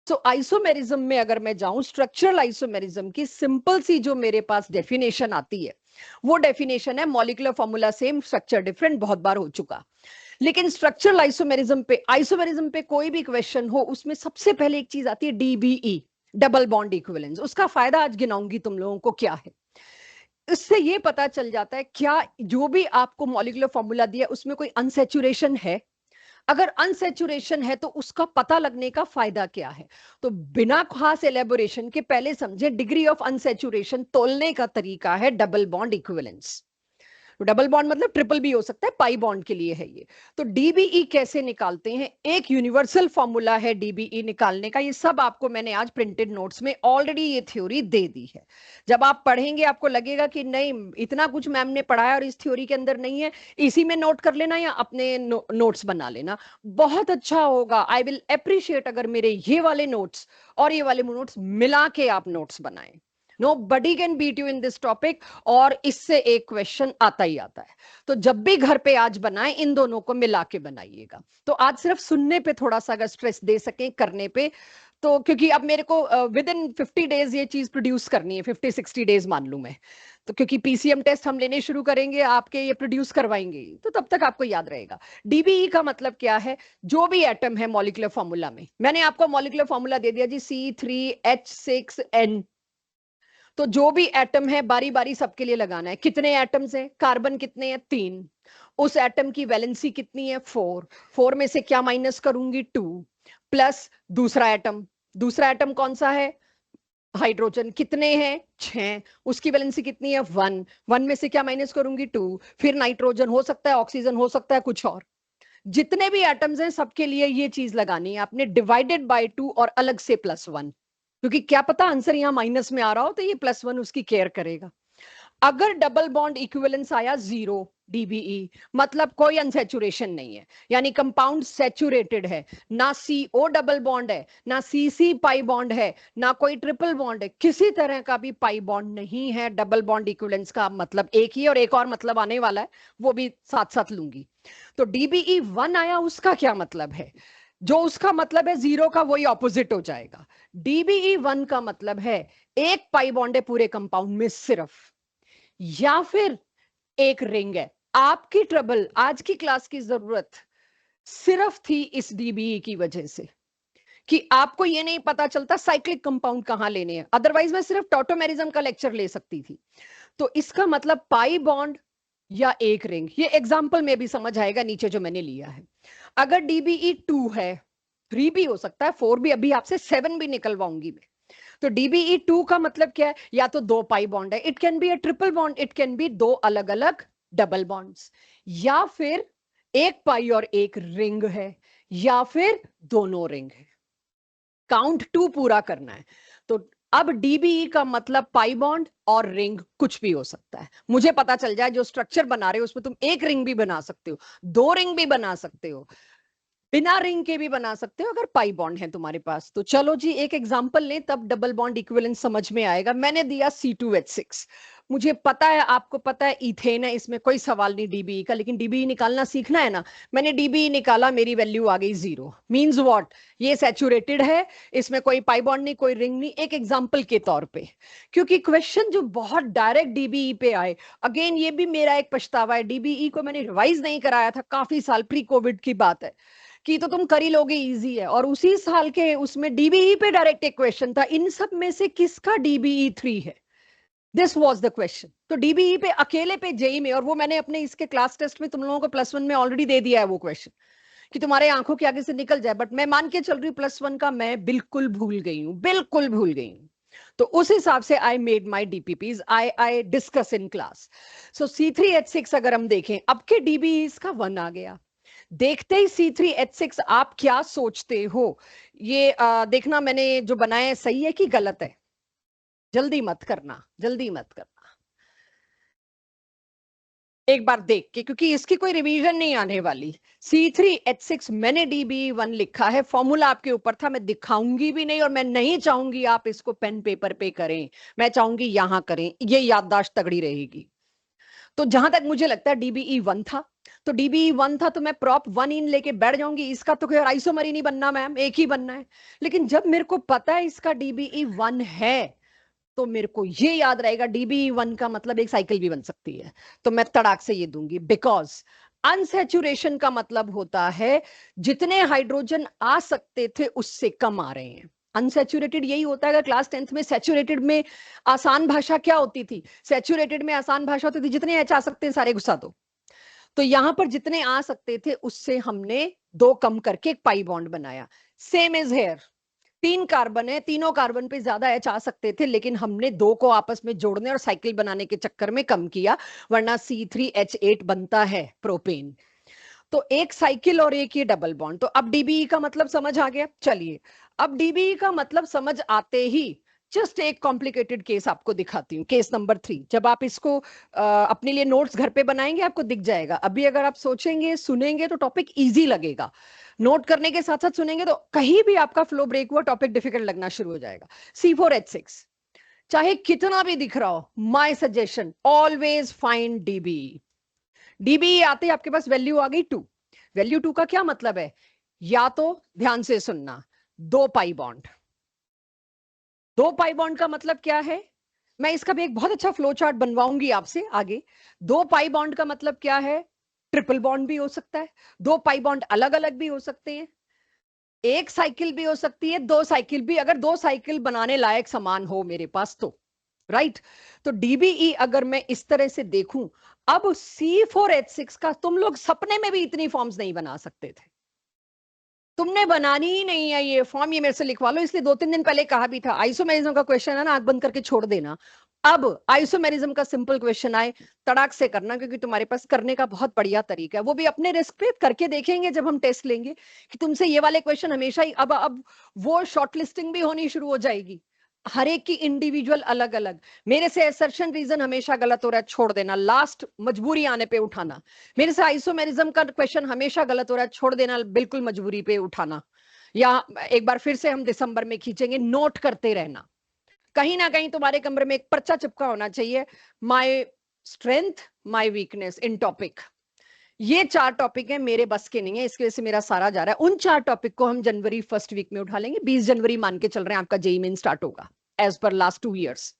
सो isomerism में अगर मैं जाऊं, स्ट्रक्चरल आइसोमेरिज्म की सिंपल सी जो मेरे पास डेफिनेशन आती है, वो डेफिनेशन है molecular formula same, structure different, बहुत बार हो चुका। लेकिन स्ट्रक्चरल आइसोमेरिज्म पे कोई भी क्वेश्चन हो, उसमें सबसे पहले एक चीज आती है डीबीई, डबल बॉन्ड इक्विवेलेंस। उसका फायदा आज गिनाऊंगी तुम लोगों को क्या है। इससे ये पता चल जाता है क्या जो भी आपको मॉलिक्यूलर फॉर्मूला दिया उसमें कोई अनसेचुरेशन है। अगर अनसेचुरेशन है तो उसका पता लगने का फायदा क्या है। तो बिना खास एलेबोरेशन के पहले समझे, डिग्री ऑफ अनसेचुरेशन तोलने का तरीका है double bond equivalence. Double bond मतलब ट्रिपल भी हो सकता है, पाई बॉन्ड के लिए है ये। तो डीबीई कैसे निकालते हैं, एक यूनिवर्सल फॉर्मूला है डीबीई निकालने का। ये सब आपको मैंने आज प्रिंटेड नोट्स में ऑलरेडी ये थ्योरी दे दी है। जब आप पढ़ेंगे आपको लगेगा कि नहीं, इतना कुछ मैम ने पढ़ाया और इस थ्योरी के अंदर नहीं है, इसी में नोट कर लेना या अपने नोट्स बना लेना, बहुत अच्छा होगा। आई विल अप्रिशिएट अगर मेरे ये वाले नोट्स और ये वाले नोट्स मिला के आप नोट्स बनाएं। Nobody can beat you in this topic। और इससे एक क्वेश्चन आता ही आता है। तो जब भी घर पे आज बनाए, इन दोनों को मिला के बनाइएगा। तो आज सिर्फ सुनने पे थोड़ा सा अगर स्ट्रेस दे सकें, करने पे तो, क्योंकि अब मेरे को विद इन 50 डेज ये चीज प्रोड्यूस करनी है, 50-60 डेज मान लू मैं। तो क्योंकि पीसीएम टेस्ट हम लेने शुरू करेंगे, आपके ये प्रोड्यूस करवाएंगे, तो तब तक आपको याद रहेगा। डीबीई का मतलब क्या है, जो भी एटम है मॉलिक्यूलर फॉर्मूला में, मैंने आपको मॉलिक्यूलर फॉर्मूला दे दिया जी, C3H6N। तो जो भी एटम है बारी बारी सबके लिए लगाना है। कितने एटम्स हैं, कार्बन कितने हैं, 3। उस एटम की वैलेंसी कितनी है, 4। 4 में से क्या माइनस करूंगी, 2, प्लस दूसरा एटम कौन सा है, हाइड्रोजन, कितने हैं, 6। उसकी वैलेंसी कितनी है, 1। 1 में से क्या माइनस करूंगी, 2। फिर नाइट्रोजन हो सकता है, ऑक्सीजन हो सकता है, कुछ और। जितने भी एटम्स हैं सबके लिए ये चीज लगानी है आपने, डिवाइडेड बाय 2 और अलग से +1। क्योंकि क्या पता आंसर यहां माइनस में आ रहा हो, तो ये +1 उसकी केयर करेगा। अगर डबल बॉन्ड इक्विवेलेंस आया 0 डीबीई, मतलब कोई अनसेचुरेशन नहीं है, यानी कंपाउंड सेचुरेटेड है, ना CO डबल बॉन्ड है, ना CC पाई बॉन्ड है, ना कोई ट्रिपल बॉन्ड है, किसी तरह का भी पाई बॉन्ड नहीं है। डबल बॉन्ड इक्विवेलेंस का मतलब एक ही, और एक और मतलब आने वाला है, वो भी साथ साथ लूंगी। तो डीबीई 1 आया, उसका क्या मतलब है, जो उसका मतलब है 0 का वही ऑपोजिट हो जाएगा। डीबीई 1 का मतलब है एक पाई बॉन्ड है पूरे कंपाउंड में सिर्फ, या फिर एक रिंग है। आपकी ट्रबल, आज की क्लास की जरूरत सिर्फ थी इस डीबीई की वजह से, कि आपको ये नहीं पता चलता साइक्लिक कंपाउंड कहां लेने हैं, अदरवाइज मैं सिर्फ टॉटोमेरिज्म का लेक्चर ले सकती थी। तो इसका मतलब पाई बॉन्ड या एक रिंग, ये एग्जांपल में भी समझ आएगा नीचे जो मैंने लिया है। अगर डीबीई 2 है, 3 भी हो सकता है, 4 भी, अभी आपसे 7 भी निकलवाऊंगी मैं। तो डीबीई 2 का मतलब क्या है, या तो 2 पाई बॉन्ड है, it can be a triple bond, it can be 2 अलग अलग डबल बॉन्ड्स, या फिर एक पाई और एक रिंग है, या फिर दोनों रिंग है। काउंट 2 पूरा करना है। तो अब डीबीई का मतलब पाई बॉन्ड और रिंग कुछ भी हो सकता है। मुझे पता चल जाए जो स्ट्रक्चर बना रहे हो उसमें तुम एक रिंग भी बना सकते हो, 2 रिंग भी बना सकते हो, बिना रिंग के भी बना सकते हो, अगर पाई बॉन्ड है तुम्हारे पास तो। चलो जी एक एग्जांपल लें, तब डबल बॉन्ड इक्विवेलेंस समझ में आएगा। मैंने दिया C2H6। मुझे पता है, आपको पता है इथेन है, इसमें कोई सवाल नहीं डीबीई का, लेकिन डीबीई निकालना सीखना है ना। मैंने डीबीई निकाला, मेरी वैल्यू आ गई 0। मींस व्हाट, ये सैचुरेटेड है, इसमें कोई पाई बॉन्ड नहीं, कोई रिंग नहीं, एक एग्जांपल के तौर पे। क्योंकि क्वेश्चन जो बहुत डायरेक्ट डीबीई पे आए, अगेन ये भी मेरा एक पछतावा है, डीबीई को मैंने रिवाइज नहीं कराया था, काफी साल प्री कोविड की बात है, कि तो तुम कर ही लोगे, इजी है। और उसी साल के उसमें डीबीई पे डायरेक्ट एक क्वेश्चन था, इन सब में से किसका डीबीई 3 है, दिस वाज द क्वेश्चन। तो डीबीई पे अकेले पे जेई में, और वो मैंने अपने इसके क्लास टेस्ट में तुम लोगों को +1 में ऑलरेडी दे दिया है वो क्वेश्चन, कि तुम्हारे आंखों के आगे से निकल जाए, बट मैं मान के चल रही हूँ +1 का मैं बिल्कुल भूल गई हूँ, बिल्कुल भूल गई हूँ। तो उस हिसाब से I made my DPPs, I discuss in class. So C3H6 अगर हम देखें, अब के डीबीई का 1 आ गया। देखते ही C3H6 आप क्या सोचते हो, ये देखना मैंने जो बनाया है सही है कि गलत है, जल्दी मत करना, जल्दी मत करना, एक बार देख के, क्योंकि इसकी कोई रिवीजन नहीं आने वाली। C3H6 मैंने DB1 लिखा है, फॉर्मूला आपके ऊपर था, मैं दिखाऊंगी भी नहीं, और मैं नहीं चाहूंगी आप इसको पेन पेपर पे करें, मैं चाहूंगी यहां करें, ये याददाश्त तगड़ी रहेगी। तो जहां तक मुझे लगता है DBE 1 था, तो DBE1 था तो मैं prop 1 इन लेके बैठ जाऊंगी, इसका तो खैर आइसोमर ही नहीं बनना मैम, एक ही बनना है। लेकिन जब मेरे को पता है इसका DBE1 है तो मेरे को ये याद रहेगा DBE1 का मतलब एक साइकिल भी बन सकती है, तो मैं तड़ाक से ये दूंगी। बिकॉज अनसैचुरेशन का मतलब होता है जितने हाइड्रोजन आ सकते थे उससे कम आ रहे हैं। अनसैचुरेटेड यही होता है। अगर क्लास 10th में सैचुरेटेड में आसान भाषा क्या होती थी, सैचुरेटेड में आसान भाषा होती थी जितने एच आ सकते हैं सारे घुसा दो। तो यहां पर जितने आ सकते थे उससे हमने 2 कम करके एक पाई बॉन्ड बनाया। सेम इज हेयर, 3 कार्बन है, तीनों कार्बन पे ज्यादा एच आ सकते थे लेकिन हमने 2 को आपस में जोड़ने और साइकिल बनाने के चक्कर में कम किया, वरना C3H8 बनता है प्रोपेन। तो एक साइकिल और एक ये डबल बॉन्ड। तो अब DBE का मतलब समझ आ गया। चलिए अब DBE का मतलब समझ आते ही जस्ट एक कॉम्प्लिकेटेड केस आपको दिखाती हूँ, केस नंबर 3। जब आप इसको अपने लिए नोट्स घर पे बनाएंगे आपको दिख जाएगा। अभी अगर आप सोचेंगे सुनेंगे तो टॉपिक इजी लगेगा, नोट करने के साथ साथ सुनेंगे तो कहीं भी आपका फ्लो ब्रेक हुआ टॉपिक डिफिकल्ट लगना शुरू हो जाएगा। C4H6 चाहे कितना भी दिख रहा हो, my suggestion always find DBE। DBE आते ही आपके पास वैल्यू आ गई 2। वैल्यू 2 का क्या मतलब है, या तो ध्यान से सुनना 2 पाई बॉन्ड। 2 पाई बॉन्ड का मतलब क्या है, मैं इसका भी एक बहुत अच्छा फ्लो चार्ट बनवाऊंगी आपसे आगे। 2 पाई बॉन्ड का मतलब क्या है, ट्रिपल बॉन्ड भी हो सकता है, 2 पाई बॉन्ड अलग अलग भी हो सकते हैं, एक साइकिल भी हो सकती है, 2 साइकिल भी, अगर 2 साइकिल बनाने लायक सामान हो मेरे पास तो। राइट तो DBE अगर मैं इस तरह से देखूं, अब C4H6 का तुम लोग सपने में भी इतनी फॉर्म्स नहीं बना सकते थे, तुमने बनानी ही नहीं है ये फॉर्म, ये मेरे से लिखवा लो। इसलिए 2-3 दिन पहले कहा भी था आइसोमेरिज्म का क्वेश्चन है ना, आंख बंद करके छोड़ देना। अब आइसोमेरिज्म का सिंपल क्वेश्चन आए तड़ाक से करना, क्योंकि तुम्हारे पास करने का बहुत बढ़िया तरीका है, वो भी अपने रिस्क पे करके देखेंगे जब हम टेस्ट लेंगे कि तुमसे ये वाले क्वेश्चन हमेशा ही। अब वो शॉर्टलिस्टिंग भी होनी शुरू हो जाएगी, हर एक की इंडिविजुअल अलग अलग। मेरे से असर्शन रीजन हमेशा गलत हो रहा है, छोड़ देना, लास्ट मजबूरी आने पे उठाना। मेरे से आइसोमेरिज्म का क्वेश्चन हमेशा गलत हो रहा है, छोड़ देना, बिल्कुल मजबूरी पे उठाना। या एक बार फिर से हम दिसंबर में खींचेंगे, नोट करते रहना। कहीं ना कहीं तुम्हारे कमरे में एक पर्चा चिपका होना चाहिए, my strength my weakness in topic. ये 4 टॉपिक है, मेरे बस के नहीं है, इसकी वजह से मेरा सारा जा रहा है। उन 4 टॉपिक को हम जनवरी फर्स्ट वीक में उठा लेंगे। 20 जनवरी मान के चल रहे हैं आपका JEE मेन स्टार्ट होगा एज पर लास्ट 2 इयर्स।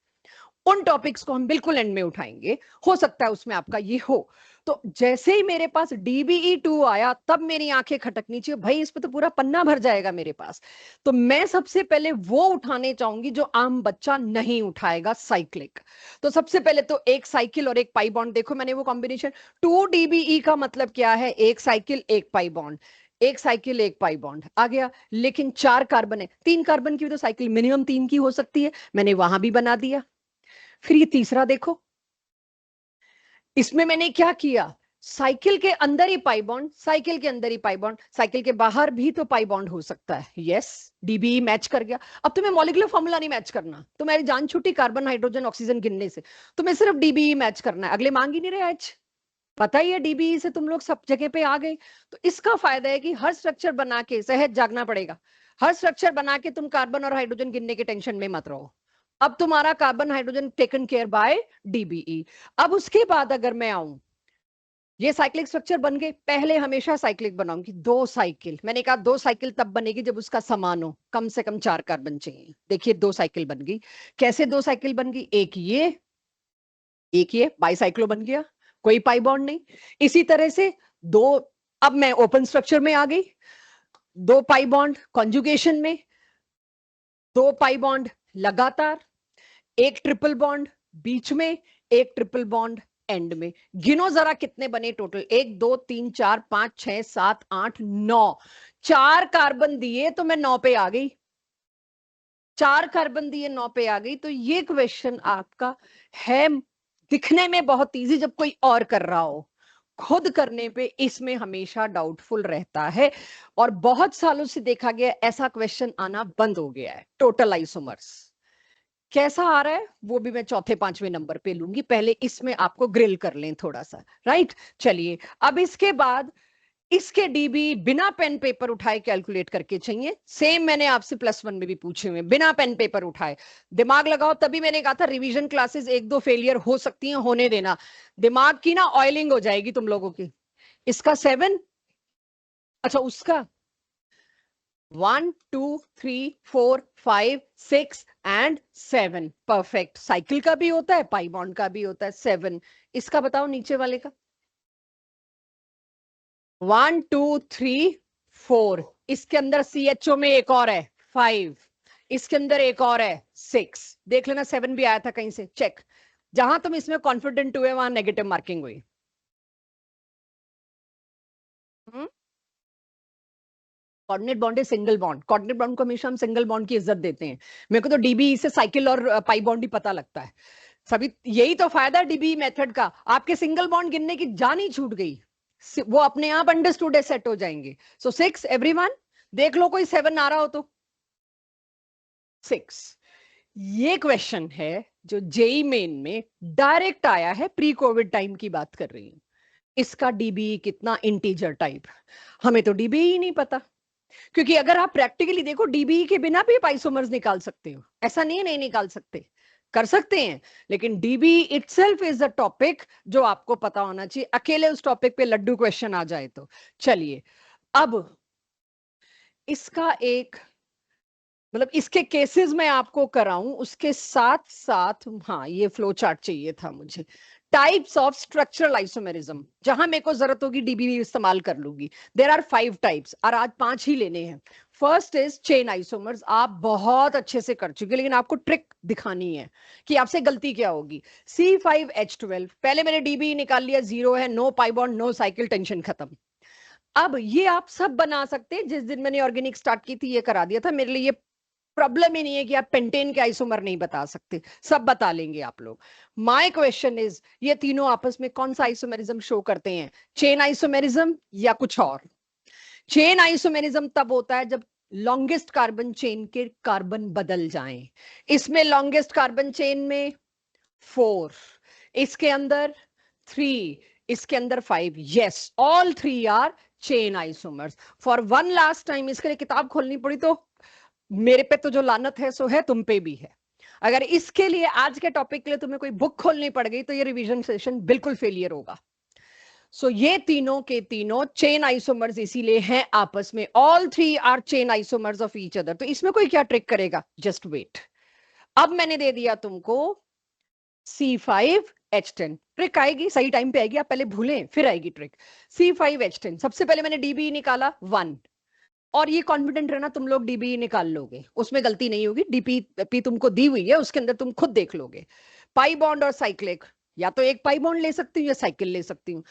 उन टॉपिक्स को हम बिल्कुल एंड में उठाएंगे, हो सकता है उसमें आपका ये हो। तो जैसे ही मेरे पास DBE2 आया तब मेरी आंखें खटकनी चाहिए, भाई इस पे तो पूरा पन्ना भर जाएगा मेरे पास। तो मैं सबसे पहले वो उठाने चाहूंगी जो आम बच्चा नहीं उठाएगा, साइक्लिक। तो सबसे पहले तो एक साइकिल और एक पाई बॉन्ड। देखो मैंने वो कॉम्बिनेशन 2 DBE का मतलब क्या है, एक साइकिल एक पाई बॉन्ड, एक साइकिल एक पाई बॉन्ड आ गया। लेकिन 4 कार्बन है, 3 कार्बन की भी तो साइकिल मिनिमम 3 की हो सकती है, मैंने वहां भी बना दिया। फिर ये तीसरा देखो, इसमें मैंने क्या किया, साइकिल के अंदर ही पाई बॉन्ड, साइकिल के अंदर ही पाई बॉन्ड, साइकिल के बाहर भी तो पाई बॉन्ड हो सकता है। यस DBE मैच कर गया। अब तुम्हें मॉलिक्यूलर फॉर्मूला नहीं मैच करना, तुम्हारी जान छूटी कार्बन हाइड्रोजन ऑक्सीजन गिनने से, तुम्हें सिर्फ DBE मैच करना है, अगले मांग ही नहीं रहे एच। पता ही है DBE से तुम लोग सब जगह पे आ गए। तो इसका फायदा है कि हर स्ट्रक्चर बना के सहज जागना पड़ेगा, हर स्ट्रक्चर बना के तुम कार्बन और हाइड्रोजन गिनने के टेंशन में मत रहो। अब तुम्हारा carbon hydrogen taken care by DBE। अब उसके बाद अगर मैं आऊं, ये साइक्लिक स्ट्रक्चर बन गए, पहले हमेशा साइक्लिक बनाऊंगी 2 साइकिल। मैंने कहा 2 साइकिल तब बनेगी जब उसका समान हो, कम से कम 4 कार्बन चाहिए। देखिए 2 साइकिल बन गई। कैसे 2 साइकिल बन गई, एक ये बाईसाइक्लो बन गया, कोई पाई बॉन्ड नहीं। इसी तरह से 2, अब मैं ओपन स्ट्रक्चर में आ गई, 2 पाई बॉन्ड कॉन्जुगेशन में, 2 पाई बॉन्ड लगातार, एक ट्रिपल बॉन्ड बीच में, एक ट्रिपल बॉन्ड एंड में। गिनो जरा कितने बने टोटल, 1 2 3 4 5 6 7 8 9। 4 कार्बन दिए तो मैं 9 पे आ गई, 4 कार्बन दिए 9 पे आ गई। तो ये क्वेश्चन आपका है दिखने में बहुत इजी, जब कोई और कर रहा हो, खुद करने पे इसमें हमेशा डाउटफुल रहता है। और बहुत सालों से देखा गया ऐसा क्वेश्चन आना बंद हो गया है। टोटल आइसोमर्स कैसा आ रहा है वो भी मैं चौथे 5वें नंबर पे लूंगी, पहले इसमें आपको ग्रिल कर लें थोड़ा सा। राइट चलिए अब इसके बाद इसके DB बिना पेन पेपर उठाए कैलकुलेट करके चाहिए। सेम मैंने आपसे +1 में भी पूछे हुए, बिना पेन पेपर उठाए दिमाग लगाओ। तभी मैंने कहा था रिवीजन क्लासेस 1-2 फेलियर हो सकती हैं, होने देना, दिमाग की ना ऑयलिंग हो जाएगी तुम लोगों की। इसका 7, अच्छा उसका 1 2 3 4 5 6 एंड 7, परफेक्ट। साइकिल का भी होता है, पाई बॉन्ड का भी होता है 7। इसका बताओ नीचे वाले का। 1 2 3 4, इसके अंदर CHO में एक और है 5, इसके अंदर एक और है 6। देख लेना 7 भी आया था कहीं से, चेक। जहां तुम इसमें कॉन्फिडेंट हुए वहां नेगेटिव मार्किंग हुई। कोऑर्डिनेट बॉन्ड है सिंगल बॉन्ड, कोऑर्डिनेट बॉन्ड को हमेशा हम सिंगल बॉन्ड की इज्जत देते हैं। मेरे को तो डीबी से साइकिल और पाई बॉन्ड ही पता लगता है सभी। यही तो फायदा डीबी मेथड का, आपके सिंगल बॉन्ड गिनने की जान ही छूट गई, वो अपने आप अंडरस्टूड सेट हो जाएंगे। सो 6 एवरीवन, देख लो कोई 7 आ रहा हो तो 6। ये क्वेश्चन है जो जेई मेन में डायरेक्ट आया है, प्री कोविड टाइम की बात कर रही हूं। इसका डीबी कितना, इंटीजर टाइप। हमें तो डीबी ही नहीं पता, क्योंकि अगर आप प्रैक्टिकली देखो डीबी के बिना भी आइसोमर्स निकाल सकते हो, ऐसा नहीं निकाल सकते, कर सकते हैं। लेकिन dB itself is a topic जो आपको पता होना चाहिए। अकेले उस टॉपिक पे लड्डू क्वेश्चन आ जाए तो चलिए। अब इसका एक मतलब इसके केसेस में आपको कराऊं, उसके साथ साथ हाँ ये फ्लो चार्ट चाहिए था मुझे। टाइप्स ऑफ स्ट्रक्चरल आइसोमेरिज्म, जहां मेरे को जरूरत होगी डीबी इस्तेमाल कर लूंगी। देर आर 5 टाइप्स और आज 5 ही लेने हैं। फर्स्ट इज चेन आइसोमर्स, आप बहुत अच्छे से कर चुके, लेकिन आपको ट्रिक दिखानी है कि आपसे गलती क्या होगी। C5H12, पहले मैंने डीबी निकाल लिया, 0 है, no pi bond, no cycle, tension खत्म। अब ये आप सब बना सकते हैं। जिस दिन मैंने ऑर्गेनिक स्टार्ट की थी ये करा दिया था, मेरे लिए ये प्रॉब्लम ही नहीं है कि आप पेंटेन के आइसोमर नहीं बता सकते, सब बता लेंगे आप लोग। माय क्वेश्चन इज, ये तीनों आपस में कौन सा आइसोमेरिज्म शो करते हैं, चेन आइसोमेरिज्म या कुछ और? चेन आइसोमेरिज्म तब होता है जब लॉन्गेस्ट कार्बन चेन के कार्बन बदल जाएं। इसमें लॉन्गेस्ट कार्बन चेन में 4, इसके अंदर 3, इसके अंदर 5। Yes, all 3 are chain isomers. For one last time इसके लिए किताब खोलनी पड़ी तो मेरे पे तो जो लानत है सो है, तुम पे भी है। अगर इसके लिए आज के टॉपिक के लिए तुम्हें कोई बुक खोलनी पड़ गई तो ये रिवीजन सेशन बिल्कुल फेलियर होगा। सो ये तीनों के तीनों चेन आइसोमर्स इसीलिए हैं आपस में, all 3 are chain isomers of each other. तो इसमें कोई क्या ट्रिक करेगा, जस्ट वेट। अब मैंने दे दिया तुमको C5H10, ट्रिक आएगी सही टाइम पे आएगी, आप पहले भूलें फिर आएगी ट्रिक। C5H10, सबसे पहले मैंने डीबी निकाला 1, और ये कॉन्फिडेंट रहना तुम लोग डीबी निकाल लोगे, उसमें गलती नहीं होगी। डीपी तुमको दी हुई है, उसके अंदर तुम खुद देख लोगे। पाई बॉन्ड और साइक्लिक, या तो एक पाई बॉन्ड ले सकती हूँ या साइकिल ले सकती हूँ।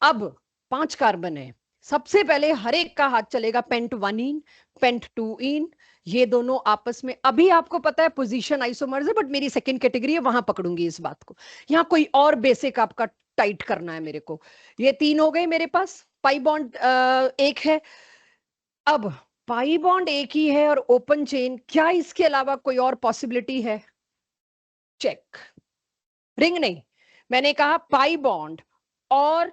अब 5 कार्बन है, सबसे पहले हर एक का हाथ चलेगा पेंट 1 इन, पेंट 2 इन। ये दोनों आपस में, अभी आपको पता है पोजीशन आइसोमर्स है, बट मेरी सेकंड कैटेगरी है, वहां पकड़ूंगी इस बात को। यहाँ कोई और बेसिक आपका टाइट करना है मेरे को। ये 3 हो गए मेरे पास, पाई बॉन्ड एक है। अब पाई बॉन्ड एक ही है और ओपन चेन, क्या इसके अलावा कोई और पॉसिबिलिटी है? चेक। रिंग नहीं, मैंने कहा पाई बॉन्ड और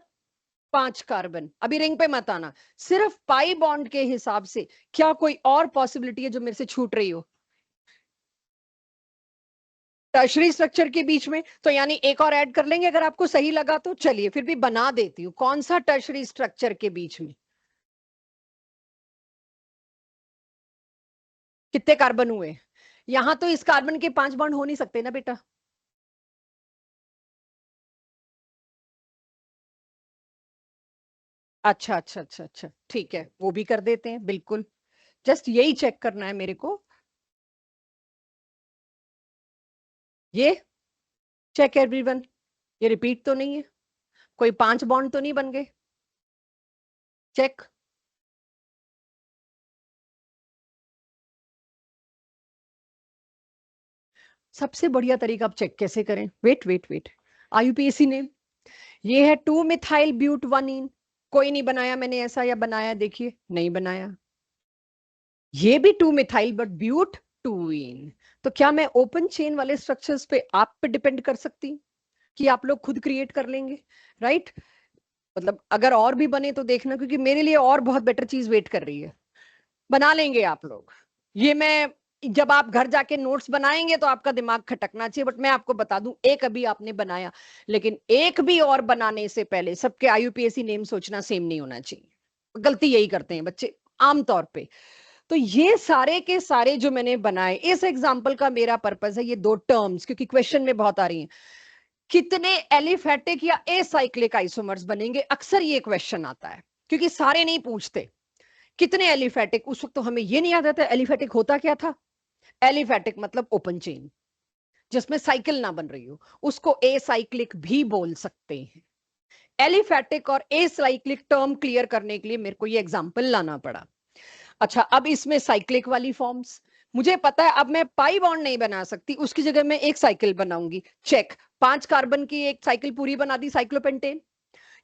5 कार्बन। अभी रिंग पे मत आना, सिर्फ पाई बॉन्ड के हिसाब से क्या कोई और पॉसिबिलिटी है जो मेरे से छूट रही हो टर्शरी स्ट्रक्चर के बीच में? तो यानी एक और ऐड कर लेंगे अगर आपको सही लगा तो। चलिए फिर भी बना देती हूँ, कौन सा टर्शरी स्ट्रक्चर के बीच में कितने कार्बन हुए? यहां तो इस कार्बन के 5 बॉन्ड हो नहीं सकते ना बेटा। अच्छा अच्छा अच्छा अच्छा, ठीक है, वो भी कर देते हैं बिल्कुल। जस्ट यही चेक करना है मेरे को। ये चेक एवरीवन, ये रिपीट तो नहीं है, कोई 5 बॉन्ड तो नहीं बन गए? चेक। सबसे बढ़िया तरीका आप चेक कैसे करें, वेट वेट वेट, आईयूपीएसी ने ये है 2 मिथाइल ब्यूट 1 इन। कोई नहीं बनाया मैंने ऐसा, या बनाया देखिए, नहीं बनाया। ये भी 2 मिथाइल बट ब्यूट 2 इन। तो क्या मैं ओपन चेन वाले स्ट्रक्चर्स पे आप पे डिपेंड कर सकती हूँ कि आप लोग खुद क्रिएट कर लेंगे, राइट? मतलब अगर और भी बने तो देखना, क्योंकि मेरे लिए और बहुत बेटर चीज वेट कर रही है। बना लेंगे आप लोग, ये मैं जब आप घर जाके नोट्स बनाएंगे तो आपका दिमाग खटकना चाहिए, बट मैं आपको बता दूं एक अभी आपने बनाया, लेकिन एक भी और बनाने से पहले सबके IUPAC नेम सोचना सेम नहीं होना चाहिए। गलती यही करते हैं बच्चे आमतौर पे। तो ये सारे के सारे जो मैंने बनाए, इस एग्जाम्पल का मेरा पर्पस है ये दो टर्म्स, क्योंकि क्वेश्चन में बहुत आ रही हैं, कितने एलिफेटिक या एसाइक्लिक आइसोमर्स बनेंगे, अक्सर ये क्वेश्चन आता है, क्योंकि सारे नहीं पूछते कितने एलिफेटिक। उस वक्त तो हमें ये नहीं याद आता एलिफेटिक होता क्या था। एलिफेटिक मतलब ओपन चेन जिसमें साइकिल ना बन रही हो, उसको एसाइक्लिक भी बोल सकते हैं। एलिफेटिक और एसाइक्लिक टर्म क्लियर करने के लिए मेरे को ये एग्जांपल लाना पड़ा। अच्छा, अब इसमें साइक्लिक वाली फॉर्म्स मुझे पता है, अब मैं पाई बॉन्ड नहीं बना सकती, उसकी जगह मैं एक साइकिल बनाऊंगी, चेक। 5 कार्बन की एक साइकिल पूरी बना दी, साइक्लोपेंटेन।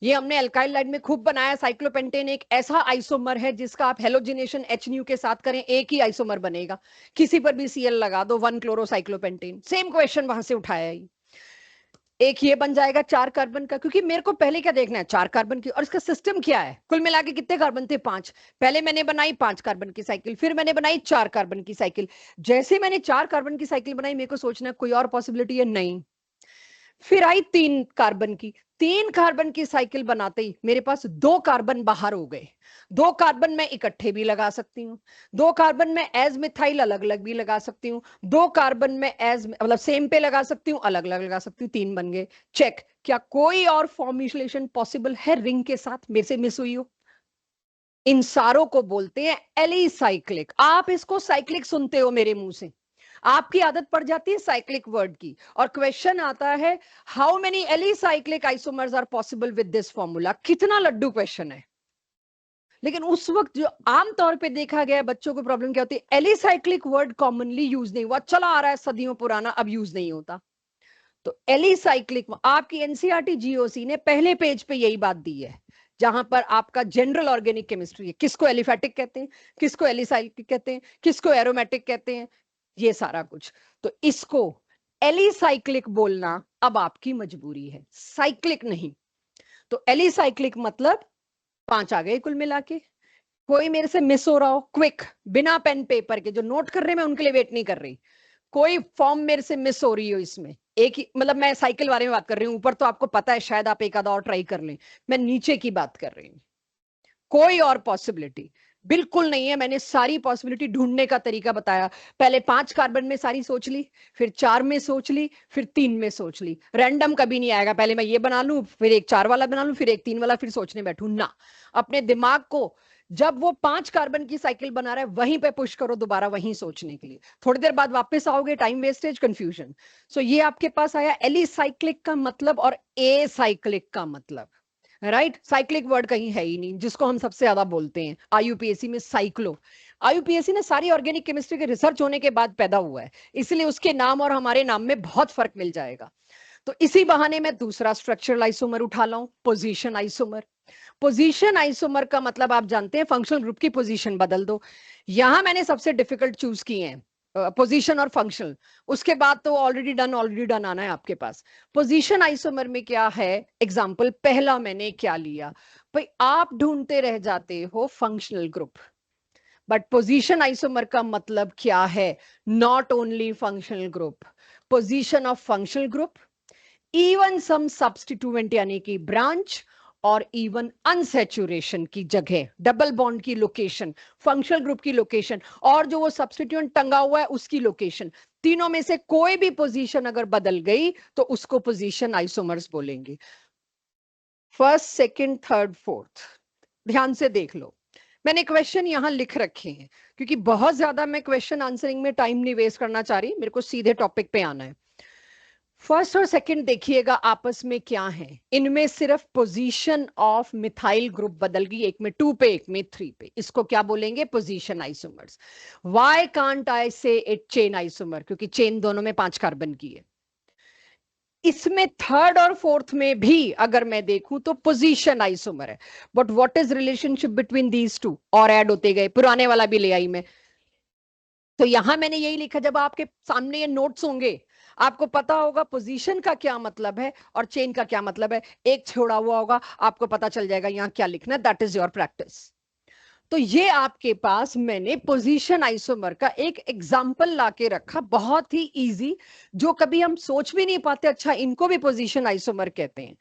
ये हमने अल्काइल लाइड में खूब बनाया। साइक्लोपेंटेन एक ऐसा आइसोमर है जिसका आप हेलोजिनेशन HNU के साथ करें एक ही आइसोमर बनेगा, किसी पर भी Cl लगा दो, 1 क्लोरोसाइक्लोपेंटेन। सेम क्वेश्चन वहां से उठाया ही। एक ये बन जाएगा 4 कार्बन का, क्योंकि मेरे को पहले क्या देखना है, 4 कार्बन की, और इसका सिस्टम क्या है, कुल मिला के कितने कार्बन थे, 5। पहले मैंने बनाई 5 कार्बन की साइकिल, फिर मैंने बनाई 4 कार्बन की साइकिल। जैसे मैंने 4 कार्बन की साइकिल बनाई, मेरे को सोचना कोई और पॉसिबिलिटी है, नहीं। फिर आई 3 कार्बन की, 3 कार्बन की साइकिल बनाते ही मेरे पास 2 कार्बन बाहर हो गए। 2 कार्बन मैं इकट्ठे भी लगा सकती हूँ, 2 कार्बन में एज मिथाइल अलग अलग भी लगा सकती हूँ, 2 कार्बन में एज मतलब सेम पे लगा सकती हूँ, अलग अलग लगा सकती हूँ, 3 बन गए। चेक। क्या कोई और फॉर्मुलेशन पॉसिबल है रिंग के साथ मेरे से मिस हुई हो? इन सारों को बोलते हैं एलिसाइक्लिक। आप इसको साइक्लिक सुनते हो मेरे मुंह से, आपकी आदत पड़ जाती है साइक्लिक वर्ड की, और क्वेश्चन आता है how many alicyclic isomers are possible with this formula. कितना लड्डू क्वेश्चन है। लेकिन उस वक्त जो आमतौर पे देखा गया बच्चों को प्रॉब्लम क्या होती है, एलिसाइक्लिक वर्ड कॉमनली यूज नहीं हुआ, चला आ रहा है सदियों पुराना, अब यूज नहीं होता। तो एलिसाइक्लिक आपकी एनसीईआरटी जीओसी ने पहले पेज पे यही बात दी है, जहां पर आपका जनरल ऑर्गेनिक केमिस्ट्री है, किसको एलिफेटिक कहते हैं, किसको एलिसाइक्लिक कहते हैं, किसको एरोमेटिक कहते हैं, ये सारा कुछ। तो इसको एलिसाइक्लिक बोलना अब आपकी मजबूरी है, साइक्लिक नहीं। तो एलिसाइक्लिक मतलब 5 आ गए कुल मिला के। कोई मेरे से मिस हो रहा हो, क्विक, बिना पेन पेपर के, जो नोट कर रहे हैं मैं उनके लिए वेट नहीं कर रही। कोई फॉर्म मेरे से मिस हो रही हो इसमें, एक ही मतलब मैं साइकिल बारे में बात कर रही हूँ, ऊपर तो आपको पता है, शायद आप एक आधा और ट्राई कर लें, मैं नीचे की बात कर रही हूँ। कोई और पॉसिबिलिटी बिल्कुल नहीं है। मैंने सारी पॉसिबिलिटी ढूंढने का तरीका बताया। पहले 5 कार्बन में सारी सोच ली, फिर 4 में सोच ली, फिर 3 में सोच ली। रैंडम कभी नहीं आएगा, पहले मैं ये बना लूं, फिर एक 4 वाला बना लूं, फिर एक 3 वाला, फिर सोचने बैठू ना। अपने दिमाग को जब वो 5 कार्बन की साइकिल बना रहा है वहीं पे पुश करो दोबारा वहीं सोचने के लिए। थोड़ी देर बाद वापस आओगे, टाइम वेस्टेज, कंफ्यूजन। सो ये आपके पास आया एलिसाइक्लिक का मतलब और एसाइक्लिक का मतलब। राइट, साइक्लिक वर्ड कहीं है ही नहीं, जिसको हम सबसे ज्यादा बोलते हैं IUPAC में साइक्लो। IUPAC ने सारी ऑर्गेनिक केमिस्ट्री के रिसर्च होने के बाद पैदा हुआ है, इसलिए उसके नाम और हमारे नाम में बहुत फर्क मिल जाएगा। तो इसी बहाने मैं दूसरा स्ट्रक्चरल आइसोमर उठा लाऊं, पोजीशन आइसोमर। पोजीशन आइसोमर का मतलब आप जानते हैं, फंक्शनल ग्रुप की पोजीशन बदल दो। यहां मैंने सबसे डिफिकल्ट चूज किए हैं, पोजीशन और फंक्शनल। उसके बाद तो ऑलरेडी डन आना है आपके पास। पोजीशन आइसोमर में क्या है, एग्जांपल पहला मैंने क्या लिया, भाई आप ढूंढते रह जाते हो functional group, but position isomer का मतलब क्या है, not only functional group, position of functional group, even some substituent यानी कि ब्रांच, और इवन अनसैचुरेशन की जगह, डबल बॉन्ड की लोकेशन, फंक्शनल ग्रुप की लोकेशन, और जो वो सब्स्टिट्यूएंट टंगा हुआ है उसकी लोकेशन, तीनों में से कोई भी पोजीशन अगर बदल गई तो उसको पोजीशन आइसोमर्स बोलेंगे। फर्स्ट, सेकंड, थर्ड, फोर्थ, ध्यान से देख लो। मैंने क्वेश्चन यहां लिख रखे हैं क्योंकि बहुत ज्यादा मैं क्वेश्चन आंसरिंग में टाइम नहीं वेस्ट करना चाह रही, मेरे को सीधे टॉपिक पे आना है। फर्स्ट और सेकंड देखिएगा आपस में क्या है, इनमें सिर्फ पोजीशन ऑफ मिथाइल ग्रुप बदल गई, एक में 2 पे एक में 3 पे, इसको क्या बोलेंगे, position isomers. Why can't I से इट चेन आइसोमर, क्योंकि चेन दोनों में 5 कार्बन की है। इसमें थर्ड और फोर्थ में भी अगर मैं देखूं तो पोजीशन आइसोमर है, but what is relationship between these two, और ऐड होते गए, पुराने वाला भी ले आई मैं। तो यहां मैंने यही लिखा, जब आपके सामने ये नोट्स होंगे आपको पता होगा पोजीशन का क्या मतलब है और चेन का क्या मतलब है, एक छोड़ा हुआ होगा, आपको पता चल जाएगा यहां क्या लिखना है, दैट इज योर प्रैक्टिस। तो ये आपके पास मैंने पोजीशन आइसोमर का एक एग्जाम्पल लाके रखा, बहुत ही इजी, जो कभी हम सोच भी नहीं पाते अच्छा इनको भी पोजीशन आइसोमर कहते हैं।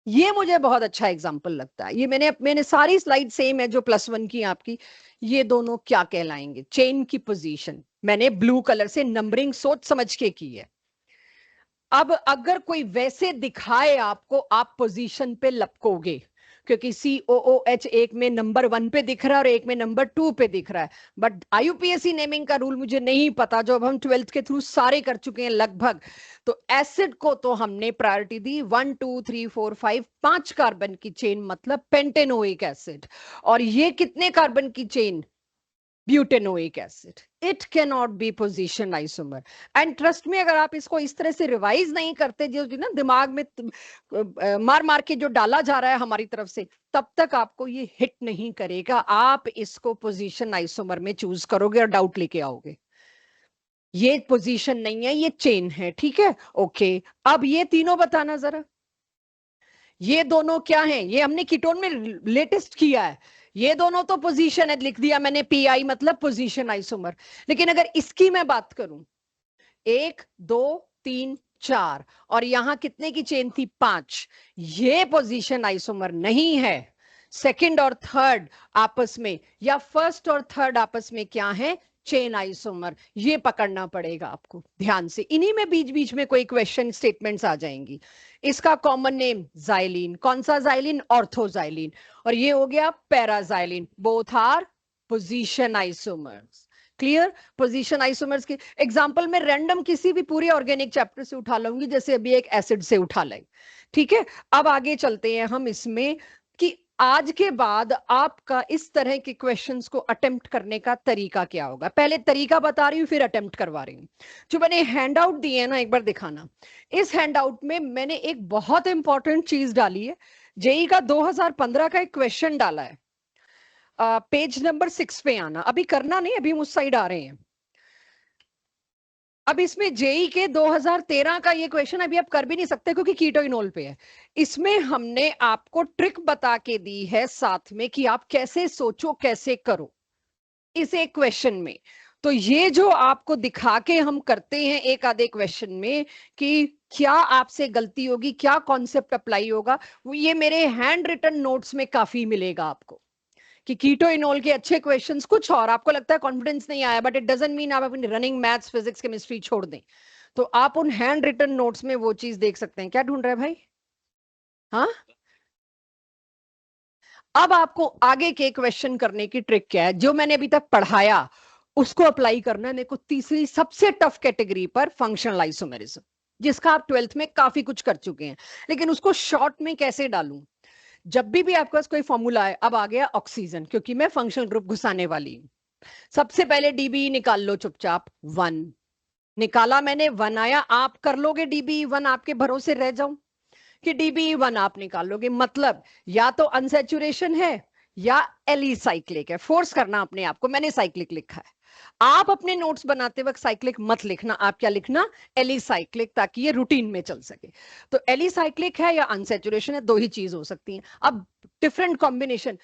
ये मुझे बहुत अच्छा एग्जाम्पल लगता है। ये मैंने सारी स्लाइड सेम है जो +1 की आपकी। ये दोनों क्या कहलाएंगे? चेन की पोजीशन मैंने ब्लू कलर से नंबरिंग सोच समझ के की है। अब अगर कोई वैसे दिखाए आपको, आप पोजीशन पे लपकोगे, क्योंकि COOH एक में नंबर 1 पे दिख रहा है और एक में नंबर 2 पे दिख रहा है। बट IUPAC नेमिंग का रूल मुझे नहीं पता, जो अब हम 12th के थ्रू सारे कर चुके हैं लगभग। तो एसिड को तो हमने प्रायोरिटी दी 1 2 3 4 5, 5 कार्बन की चेन, मतलब पेंटेनोइक एसिड। और ये कितने कार्बन की chain? Butanoic acid. It can not be position isomer. And trust में, अगर आप इसको इस तरह से रिवाइज नहीं करते, जो ना दिमाग में मार मार के जो डाला जा रहा है हमारी तरफ से, तब तक आपको ये हिट नहीं करेगा। आप इसको पोजीशन आइसोमर में चूज करोगे और डाउट लेके आओगे। ये पोजीशन नहीं है, ये चेन है, ठीक है? ओके, अब ये तीनों बताना जरा, ये दोनों क्या हैं? ये हमने कीटोन में लेटेस्ट किया है। ये दोनों तो पोजीशन है, लिख दिया मैंने PI मतलब पोजीशन आइसोमर। लेकिन अगर इसकी मैं बात करूं, 1 2 3 4, और यहां कितने की चेन थी? 5। ये पोजीशन आइसोमर नहीं है। सेकंड और थर्ड आपस में, या फर्स्ट और थर्ड आपस में क्या है? Chain isomer. ये पकड़ना पड़ेगा आपको ध्यान से। इन्हीं में बीच बीच में कोई क्वेश्चन स्टेटमेंट्स आ जाएंगी। इसका कॉमन नेम जाइलिन। कौन सा जाइलिन? ऑर्थोजाइलिन। और ये हो गया paraxylene. Both are position isomers. Clear? Position isomers के एग्जांपल में रैंडम किसी भी पूरे ऑर्गेनिक चैप्टर से उठा लूंगी, जैसे अभी एक एसिड से उठा लें। ठीक है, अब आगे चलते हैं हम इसमें कि आज के बाद आपका इस तरह के क्वेश्चंस को अटेम्प्ट करने का तरीका क्या होगा। पहले तरीका बता रही हूं, फिर अटेम्प्ट करवा रही हूं। जो मैंने हैंड आउट दिए है ना, एक बार दिखाना। इस हैंड आउट में मैंने एक बहुत इंपॉर्टेंट चीज डाली है। जेई का 2015 का एक क्वेश्चन डाला है। पेज नंबर 6 पे आना, अभी करना नहीं, अभी हम उस साइड आ रहे हैं। अब इसमें जेई के 2013 का ये क्वेश्चन अभी आप कर भी नहीं सकते क्योंकि कीटोइनोल पे है। इसमें हमने आपको ट्रिक बता के दी है साथ में कि आप कैसे सोचो, कैसे करो इस एक क्वेश्चन में। तो ये जो आपको दिखा के हम करते हैं एक आधे क्वेश्चन में कि क्या आपसे गलती होगी, क्या कॉन्सेप्ट अप्लाई होगा, वो ये मेरे हैंड रिटन नोट्स में काफी मिलेगा आपको। कि कीटोइनोल के अच्छे क्वेश्चंस कुछ और, आपको लगता है कॉन्फिडेंस नहीं आया, बट इट डजंट मीन आप अपनी रनिंग मैथ्स फिजिक्स केमिस्ट्री छोड़ दें। तो आप उन हैंड रिटन नोट्स में वो चीज देख सकते हैं। क्या ढूंढ रहे हैं भाई? हाँ, अब आपको आगे के क्वेश्चन करने की ट्रिक क्या है? जो मैंने अभी तक पढ़ाया उसको अप्लाई करना है। मेरे को तीसरी सबसे टफ कैटेगरी पर, फंक्शनल आइसोमेरिज्म, जिसका आप 12th में काफी कुछ कर चुके हैं, लेकिन उसको शॉर्ट में कैसे डालूं। जब भी आपके पास कोई फॉर्मूला है, अब आ गया ऑक्सीजन, क्योंकि मैं फंक्शनल ग्रुप घुसाने वाली हूं। सबसे पहले डीबी निकाल लो चुपचाप। 1 निकाला मैंने, 1 आया। आप कर लोगे DBE1, आपके भरोसे रह जाऊं कि DBE1 आप निकाल लोगे? मतलब या तो अनसैचुरेशन है या एलिसाइक्लिक है। फोर्स करना अपने आप को, मैंने साइक्लिक लिखा है। आप अपने नोट्स बनाते वक्त साइक्लिक मत लिखना, आप क्या लिखना? एलिसाइक्लिक, ताकि ये रूटीन में चल सके। तो एलिसाइक्लिक है या अनसैचुरेशन है, दो ही चीज हो सकती है। अब डिफरेंट कॉम्बिनेशन,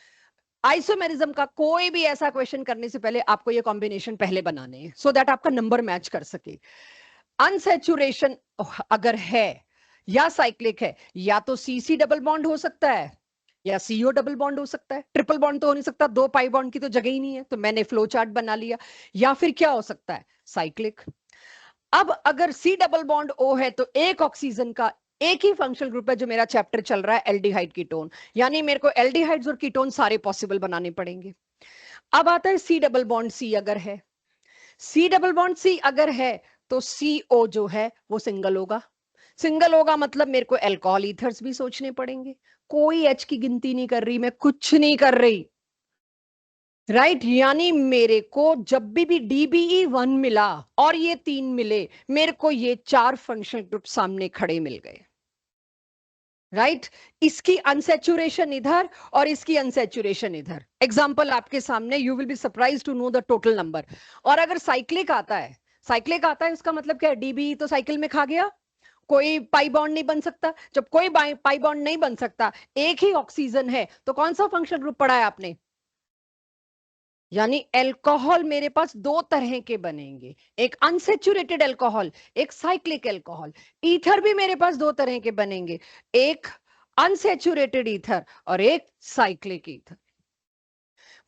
आइसोमेरिज्म का कोई भी ऐसा क्वेश्चन करने से पहले आपको ये कॉम्बिनेशन पहले बनाने हैं, सो दैट आपका नंबर मैच कर सके। अनसैचुरेशन अगर है या साइक्लिक है, या तो CC डबल बॉन्ड हो सकता है या CO डबल बॉन्ड हो सकता है। ट्रिपल बॉन्ड तो हो नहीं सकता, 2 पाई बॉन्ड की तो जगह ही नहीं है, तो मैंने फ्लो चार्ट बना लिया। या फिर क्या हो सकता है? साइक्लिक। अब अगर C डबल बॉन्ड O है तो एक ऑक्सीजन का एक ही फंक्शनल ग्रुप है, जो मेरा चैप्टर चल रहा है एल्डिहाइड कीटोन, यानी मेरे को एल्डिहाइड्स और कीटोन सारे पॉसिबल बनाने पड़ेंगे। अब आता है C डबल बॉन्ड C अगर है। C डबल बॉन्ड C अगर है तो CO जो है वो सिंगल होगा। सिंगल होगा मतलब मेरे को अल्कोहल ईथर्स भी सोचने पड़ेंगे। कोई H की गिनती नहीं कर रही, मैं कुछ नहीं कर रही, राइट यानी मेरे को जब भी DBE1 मिला और ये 3 मिले, मेरे को ये 4 फंक्शनल ग्रुप सामने खड़े मिल गए, राइट। इसकी अनसैचुरेशन इधर और इसकी अनसैचुरेशन इधर। एग्जांपल आपके सामने, you will be surprise to know the total number. और अगर साइक्लिक आता है, साइक्लिक आता है, इसका मतलब क्या है? DBE तो साइकिल में खा गया, कोई पाई बॉन्ड नहीं बन सकता। जब कोई पाई बॉन्ड नहीं बन सकता, एक ही ऑक्सीजन है, तो कौन सा फंक्शनल ग्रुप पढ़ा है आपने? यानी एल्कोहल मेरे पास दो तरह के बनेंगे, एक अनसेचुरेटेड एल्कोहल, एक साइक्लिक एल्कोहल। ईथर भी मेरे पास दो तरह के बनेंगे, एक अनसेचुरेटेड ईथर और एक साइक्लिक ईथर।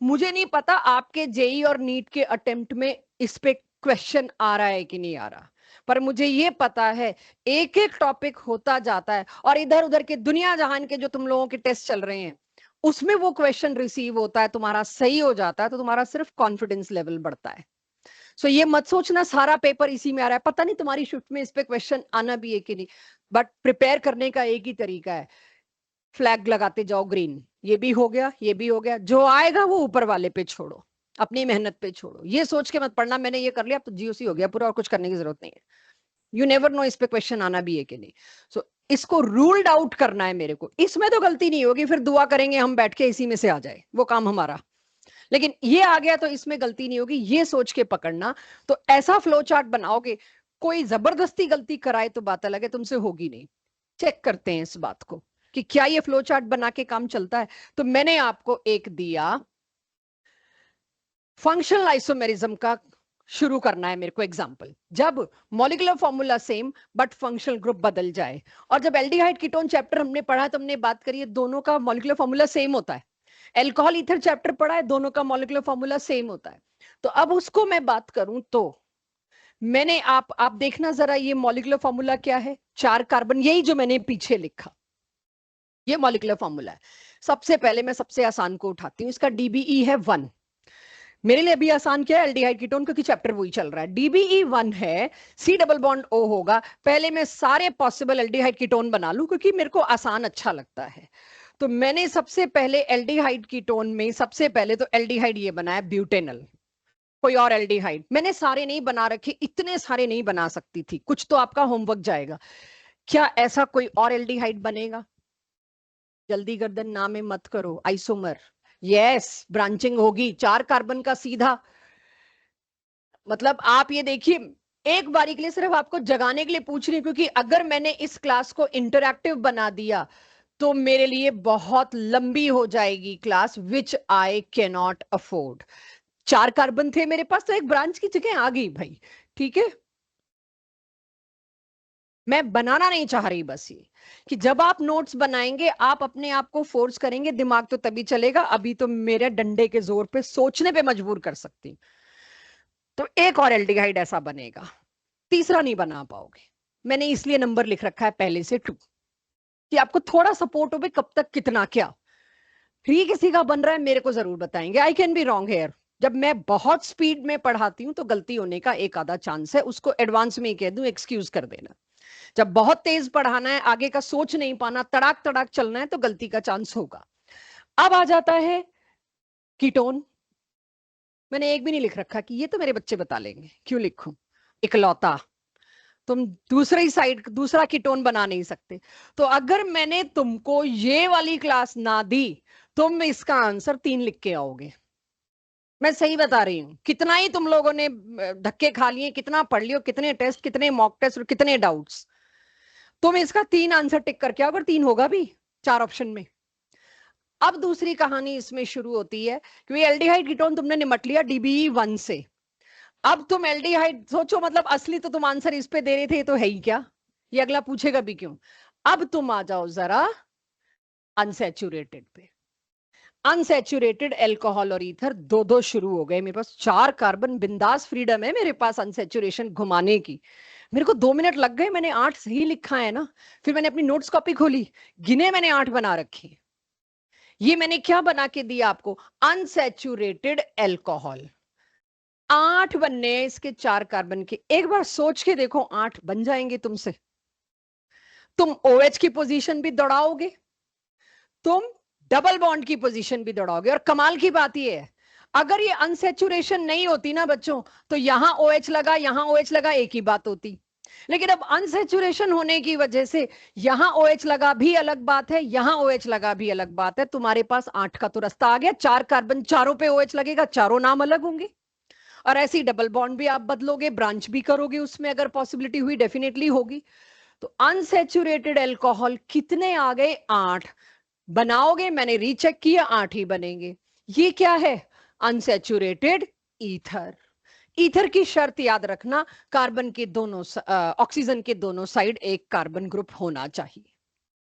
मुझे नहीं पता आपके जेई और नीट के अटेम्प्ट में इस पे क्वेश्चन आ रहा है कि नहीं आ रहा, पर मुझे ये पता है एक एक टॉपिक होता जाता है, और इधर उधर के दुनिया जहान के जो तुम लोगों के टेस्ट चल रहे हैं उसमें वो क्वेश्चन रिसीव होता है, तुम्हारा सही हो जाता है तो तुम्हारा सिर्फ कॉन्फिडेंस लेवल बढ़ता है। सो ये मत सोचना सारा पेपर इसी में आ रहा है, पता नहीं तुम्हारी शिफ्ट में इस पे क्वेश्चन आना भी है कि नहीं, बट प्रिपेयर करने का एक ही तरीका है, फ्लैग लगाते जाओ ग्रीन, ये भी हो गया, ये भी हो गया, जो आएगा वो ऊपर वाले पे छोड़ो, अपनी मेहनत पे छोड़ो। ये सोच के मत पढ़ना मैंने ये कर लिया तो जीओसी हो गया पूरा और कुछ करने की जरूरत नहीं है। यू नेवर नो इस पे क्वेश्चन आना भी है कि नहीं। सो इसको रूल्ड आउट करना है मेरे को, इसमें तो गलती नहीं होगी, फिर दुआ करेंगे हम बैठ के इसी में से आ जाए, वो काम हमारा। लेकिन ये आ गया तो इसमें गलती नहीं होगी, ये सोच के पकड़ना। तो ऐसा फ्लो चार्ट बनाओगे, कोई जबरदस्ती गलती कराए तो बात अलग है, तुमसे होगी नहीं। चेक करते हैं इस बात को कि क्या ये फ्लो चार्ट बना के काम चलता है। तो मैंने आपको एक दिया, फंक्शनल आइसोमेरिज्म का शुरू करना है मेरे को एग्जांपल, जब molecular formula same but functional group बदल जाए। और जब एल्डिहाइड कीटोन चैप्टर हमने पढ़ा तो हमने बात करी है दोनों का मॉलिक्यूलर फॉर्मूला सेम होता है। एल्कोहल ईथर चैप्टर पढ़ा है, दोनों का मॉलिक्यूलर फॉर्मूला सेम होता है। तो अब उसको मैं बात करूं तो मैंने आप देखना जरा, ये मॉलिक्यूलर फॉर्मूला क्या है, 4 कार्बन, यही जो मैंने पीछे लिखा ये मॉलिक्यूलर फॉर्मूला है। सबसे पहले मैं सबसे आसान को उठाती हूँ, इसका डीबीई है 1। मेरे लिए अभी आसान क्या है, एल्डिहाइड कीटोन, क्योंकि चैप्टर वही चल रहा है। डीबीई 1 है, सी डबल बॉन्ड ओ होगा। पहले मैं सारे पॉसिबल एल्डिहाइड कीटोन बना लूं क्योंकि मेरे को आसान अच्छा लगता है। तो मैंने सबसे पहले एल्डिहाइड कीटोन में सबसे पहले तो एल्डिहाइड ये बनाया ब्यूटेनल। कोई और एल्डिहाइड मैंने सारे नहीं बना रखे, इतने सारे नहीं बना सकती थी, कुछ तो आपका होमवर्क जाएगा। क्या ऐसा कोई और एल्डिहाइड बनेगा? जल्दी गर्दन ना में मत करो, आइसोमर। यस, ब्रांचिंग होगी 4 कार्बन का सीधा। मतलब आप ये देखिए, एक बारी के लिए सिर्फ आपको जगाने के लिए पूछ रही हूं, क्योंकि अगर मैंने इस क्लास को इंटरैक्टिव बना दिया तो मेरे लिए बहुत लंबी हो जाएगी class, which I can not afford. 4 carbon थे मेरे पास तो एक ब्रांच की जगह आ गई भाई, ठीक है। मैं बनाना नहीं चाह रही, बस ये कि जब आप नोट्स बनाएंगे आप अपने आप को फोर्स करेंगे, दिमाग तो तभी चलेगा, अभी तो मेरे डंडे के जोर पे सोचने पे मजबूर कर सकती। तो एक और एल्डिहाइड ऐसा बनेगा, तीसरा नहीं बना पाओगे। मैंने इसलिए नंबर लिख रखा है पहले से 2, कि आपको थोड़ा सपोर्ट हो, कब तक कितना क्या। फ्री किसी का बन रहा है मेरे को जरूर बताएंगे, I can be wrong hair. जब मैं बहुत स्पीड में पढ़ाती हूँ तो गलती होने का एक आधा चांस है, उसको एडवांस में ही कह दूं, एक्सक्यूज कर देना। जब बहुत तेज पढ़ाना है, आगे का सोच नहीं पाना, तड़ाक तड़ाक चलना है, तो गलती का चांस होगा। अब आ जाता है कीटोन। मैंने एक भी नहीं लिख रखा कि ये तो मेरे बच्चे बता लेंगे, क्यों लिखूं इकलौता। तुम दूसरी साइड दूसरा कीटोन बना नहीं सकते। तो अगर मैंने तुमको ये वाली क्लास ना दी, तुम इसका आंसर 3 लिख के आओगे। मैं सही बता रही हूं, कितना ही तुम लोगों ने धक्के खा लिए, कितना पढ़ लियो, कितने टेस्ट, कितने मॉक टेस्ट और कितने डाउट्स, तुम इसका 3 आंसर टिक करके आओ, अगर 3 होगा भी 4 ऑप्शन में। अब दूसरी कहानी इसमें शुरू होती है, क्योंकि एल्डिहाइड कीटोन तुमने निमट लिया डीबीई 1 से। अब तुम एल्डिहाइड सोचो, मतलब असली तो तुम आंसर इस पे दे रहे थे, तो है ही क्या, ये अगला पूछेगा भी क्यों। अब तुम आ जाओ जरा अनसैचुरेटेड पे। अनसैचुरेटेड एल्कोहल और ईथर दो दो शुरू हो गए, मेरे पास 4 कार्बन, बिंदास फ्रीडम है मेरे पास अनसैचुरेशन घुमाने की। मेरे को 2 मिनट लग गए, मैंने 8 सही लिखा है ना। फिर मैंने अपनी नोट्स कॉपी खोली, गिने मैंने 8 बना रखे। ये मैंने क्या बना के दिया आपको, अनसैचुरेटेड एल्कोहल। 8 बनने हैं इसके 4 कार्बन के, एक बार सोच के देखो 8 बन जाएंगे तुमसे। तुम OH की पोजीशन भी दौड़ाओगे, तुम डबल बॉन्ड की पोजीशन भी दौड़ाओगे। और कमाल की बात ये है, अगर ये अनसैचुरेशन नहीं होती ना बच्चों, तो यहां OH लगा यहां OH लगा, एक ही बात होती। लेकिन अब अनसैचुरेशन होने की वजह से यहां OH लगा भी अलग बात है, यहां OH लगा भी अलग बात है। तुम्हारे पास 8 का तो रास्ता आ गया, 4 कार्बन चारों पे OH लगेगा, चारों नाम अलग होंगे। और ऐसी डबल बॉन्ड भी आप बदलोगे, ब्रांच भी करोगे उसमें, अगर पॉसिबिलिटी हुई डेफिनेटली होगी। तो अनसैचुरेटेड एल्कोहल कितने आ गए, 8 बनाओगे। मैंने रीचेक किया, 8 ही बनेंगे। ये क्या है, अनसैचुरेटेड ईथर। ईथर की शर्त याद रखना, कार्बन के दोनों ऑक्सीजन के दोनों साइड एक कार्बन ग्रुप होना चाहिए।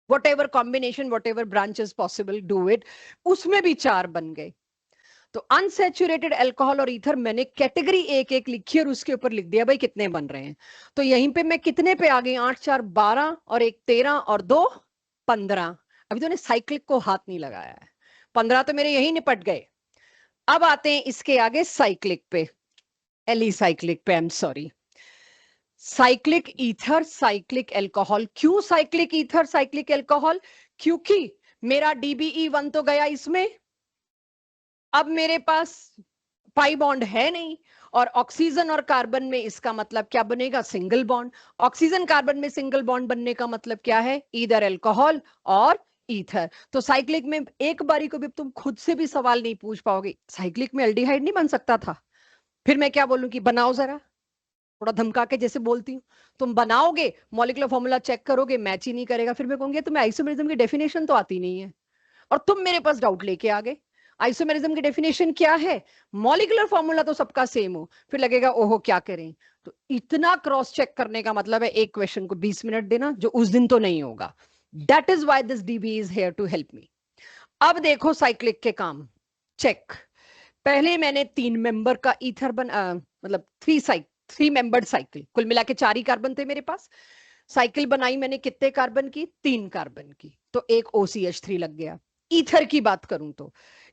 whatever combination, whatever branches possible, do it। उसमें भी 4 बन गए। तो अनसैचुरेटेड अल्कोहल और ईथर मैंने कैटेगरी एक एक लिखी और उसके ऊपर लिख दिया भाई कितने बन रहे हैं। तो यहीं पे मैं कितने पे आ गई, 8 4 12 और 1 13 और 2 15। अभी तो ने साइक्लिक को हाथ नहीं लगाया है, 15 तो मेरे यही निपट गए। अब आते हैं इसके आगे साइक्लिक पे, एलिसाइक्लिक पे, I am sorry, cyclic ether, cyclic alcohol. क्यों साइक्लिक ईथर, साइक्लिक अल्कोहल? क्योंकि मेरा DBE1 तो गया इसमें, अब मेरे पास पाई बॉन्ड है नहीं, और ऑक्सीजन और कार्बन में इसका मतलब क्या बनेगा, सिंगल बॉन्ड। ऑक्सीजन कार्बन में सिंगल बॉन्ड बनने का मतलब क्या है, ईदर अल्कोहल और ईथर। तो साइक्लिक में एक बारी को भी तुम खुद से भी सवाल नहीं पूछ पाओगे, साइक्लिक में एल्डिहाइड नहीं बन सकता था? फिर मैं क्या बोलूं कि बनाओ जरा, थोड़ा धमका के जैसे बोलती हूँ। तुम बनाओगे, मॉलिक्यूलर फॉर्मूला चेक करोगे, मैच ही नहीं करेगा, फिर मैं कहूंगी तुम्हें आइसोमेरिज्म की डेफिनेशन तो आती नहीं है, और तुम मेरे पास डाउट लेके आ गए। आइसोमेरिज्म की डेफिनेशन क्या है, मॉलिक्यूलर फॉर्मूला तो सबका सेम हो, फिर लगेगा ओहो क्या करें। तो इतना क्रॉस चेक करने का मतलब है एक क्वेश्चन को 20 मिनट देना, जो उस दिन तो नहीं होगा। That is why this DB is here to help me. अब देखो साइक्लिक के काम, चेक। पहले मैंने 3 मेंबर का ईथर मतलब 3 मेंबर्ड साइकिल, कुल मिला के 4 ही कार्बन थे मेरे पास। साइकिल बनाई मैंने कितने कार्बन की, 3 कार्बन की, तो एक OCH3 लग गया। ईथर की बात करूं तो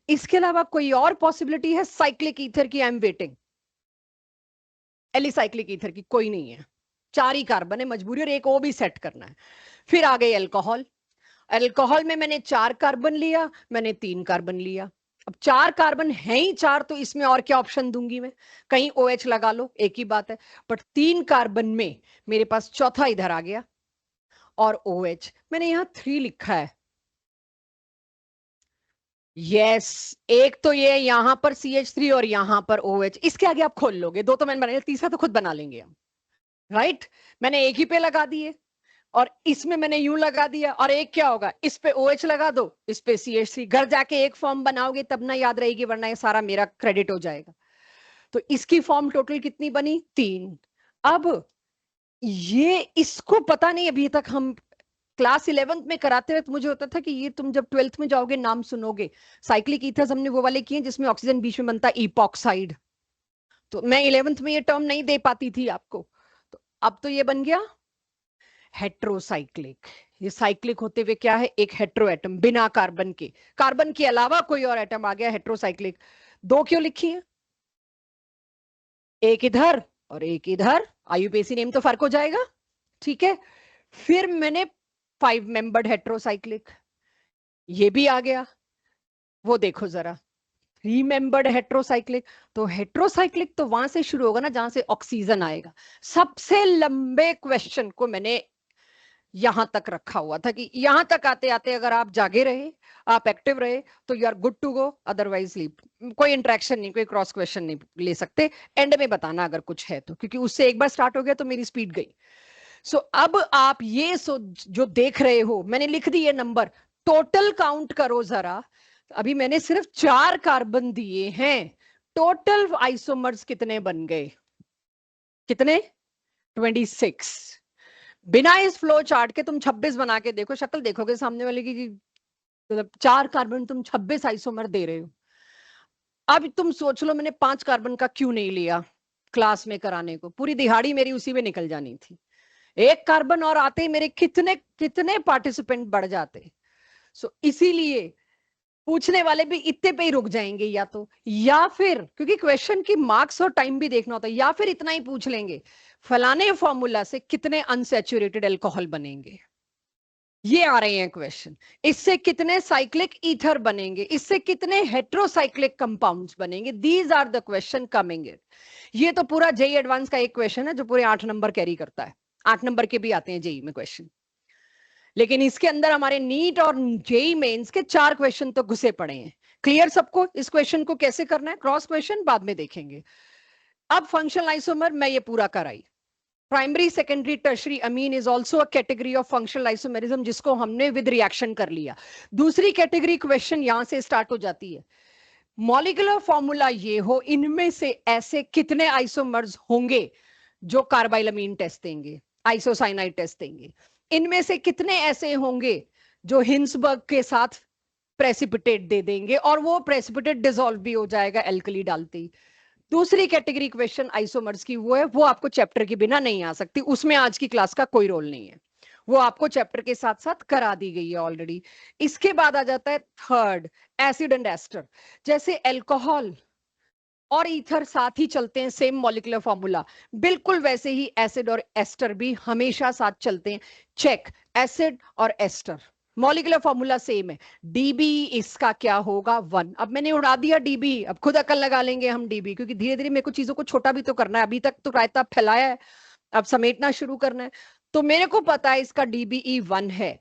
इसके अलावा कोई और पॉसिबिलिटी है साइक्लिक ईथर की? I am waiting. Alicyclic ether की कोई नहीं है, 4 ही कार्बन है, मजबूरी, और एक ओ भी सेट करना है। फिर आ गई अल्कोहल। अल्कोहल में मैंने 4 कार्बन लिया, मैंने 3 कार्बन लिया। अब 4 कार्बन है ही 4, तो इसमें और क्या ऑप्शन दूंगी मैं, कहीं OH लगा लो, एक ही बात है। बट 3 कार्बन में मेरे पास चौथा इधर आ गया, और OH मैंने यहां 3 लिखा है। यस, एक तो ये यहां पर CH3 और यहां पर OH, इसके आगे आप खोल लोगे, 2 तो मैंने बनाया, तीसरा तो खुद बना लेंगे हम, राइट। मैंने एक ही पे लगा दिए, और इसमें मैंने यूं लगा दिया, और एक क्या होगा, इस पे OH लगा दो, इस पे CH3। घर जाके एक फॉर्म बनाओगे तब ना याद रहेगी, वरना ये सारा मेरा क्रेडिट हो जाएगा। तो इसकी फॉर्म टोटल कितनी बनी, 3। अब ये इसको पता नहीं, अभी तक हम क्लास 11th में कराते हुए तो मुझे होता था कि ये तुम जब 12th में जाओगे नाम सुनोगे। साइक्लिक ईथर्स हमने वो वाले किए जिसमें ऑक्सीजन बीच में बनता है, इपॉक्साइड। तो मैं 11th में ये टर्म नहीं दे पाती थी आपको, तो अब तो ये बन गया हेट्रोसाइक्लिक। ये साइक्लिक होते हुए क्या है, एक हेट्रो एटम बिना कार्बन के, कार्बन के अलावा कोई और एटम आ गया, हेट्रोसाइक्लिक। 2 क्यों लिखी है, एक इधर और एक इधर, IUPAC नेम तो फर्क हो जाएगा, ठीक है। फिर मैंने 5 मेंबर्ड हेट्रोसाइक्लिक, ये भी आ गया। वो देखो जरा, 3 मेंबर्ड हेट्रोसाइक्लिक। तो हेट्रोसाइक्लिक तो वहां से शुरू होगा ना जहां से ऑक्सीजन आएगा। सबसे लंबे क्वेश्चन को मैंने यहां तक रखा हुआ था कि यहां तक आते आते अगर आप जागे रहे, आप एक्टिव रहे, तो you are good to go, otherwise leave. कोई इंटरेक्शन नहीं, कोई क्रॉस क्वेश्चन नहीं ले सकते। एंड में बताना अगर कुछ है तो, क्योंकि उससे एक बार स्टार्ट हो गया तो मेरी स्पीड गई। सो अब आप ये जो देख रहे हो, मैंने लिख दिए नंबर, टोटल काउंट करो जरा। अभी मैंने सिर्फ 4 कार्बन दिए हैं, टोटल आइसोमर्स कितने बन गए, कितने, 26। बिना इस फ्लो चार्ट के तुम 26 बना के देखो, शक्ल देखोगे सामने वाले की, मतलब 4 कार्बन तुम 26 आइसोमर दे रहे हो। अब तुम सोच लो मैंने 5 कार्बन का क्यों नहीं लिया क्लास में कराने को, पूरी दिहाड़ी मेरी उसी में निकल जानी थी। 1 कार्बन और आते ही मेरे कितने कितने पार्टिसिपेंट बढ़ जाते। सो इसीलिए पूछने वाले भी इतने पे ही रुक जाएंगे, या फिर क्योंकि क्वेश्चन की मार्क्स और टाइम भी देखना होता है, या फिर इतना ही पूछ लेंगे, फलाने फॉर्मूला से कितने अनसैचुरेटेड अल्कोहल बनेंगे। ये आ रहे हैं क्वेश्चन, इससे कितने साइक्लिक ईथर बनेंगे, इससे कितने हेट्रोसाइक्लिक कंपाउंड्स बनेंगे। These are the question coming in. ये तो पूरा जेई एडवांस का एक क्वेश्चन है जो पूरे 8 नंबर कैरी करता है, 8 नंबर के भी आते हैं जेई में क्वेश्चन। लेकिन इसके अंदर हमारे नीट और जेई मेंस के 4 क्वेश्चन तो घुसे पड़े हैं। क्लियर सबको, इस क्वेश्चन को कैसे करना है, क्रॉस क्वेश्चन बाद में देखेंगे। अब फंक्शनल आइसोमर मैं ये पूरा कराई। Primary secondary tertiary Amin is also a category of functional isomerism, जिसको हमने विद रिएक्शन कर लिया। दूसरी कैटेगरी क्वेश्चन यहां से स्टार्ट हो जाती है। मॉलिक्यूलर फॉर्मूला ये हो, इनमें से ऐसे कितने आइसोमर्स होंगे जो कार्बाइलमीन टेस्ट देंगे, आइसोसाइनाइड टेस्ट देंगे, इनमें से कितने ऐसे होंगे जो हिंसबर्ग के साथ प्रेसिपिटेट दे देंगे और वो प्रेसिपिटेट डिसॉल्व भी हो जाएगा एल्कली डालते ही। दूसरी कैटेगरी क्वेश्चन आइसोमर्स की वो है, वो आपको चैप्टर के बिना नहीं आ सकती, उसमें आज की क्लास का कोई रोल नहीं है, वो आपको चैप्टर के साथ साथ करा दी गई है ऑलरेडी। इसके बाद आ जाता है थर्ड, एसिड एंड एस्टर। जैसे एल्कोहल और ईथर साथ ही चलते हैं, सेम मॉलिक्यूलर फॉर्मूला, बिल्कुल वैसे ही एसिड और एस्टर भी हमेशा साथ चलते हैं। चेक, एसिड और एस्टर मॉलिक्यूलर फॉर्मूला सेम है। डीबी इसका क्या होगा 1। अब मैंने उड़ा दिया डीबी, अब खुद अकल लगा लेंगे हम डीबी, क्योंकि धीरे धीरे मेरे को चीजों को छोटा भी तो करना है, अभी तक तो रायता फैलाया है, अब समेटना शुरू करना है। तो मेरे को पता है इसका डीबीई 1 है।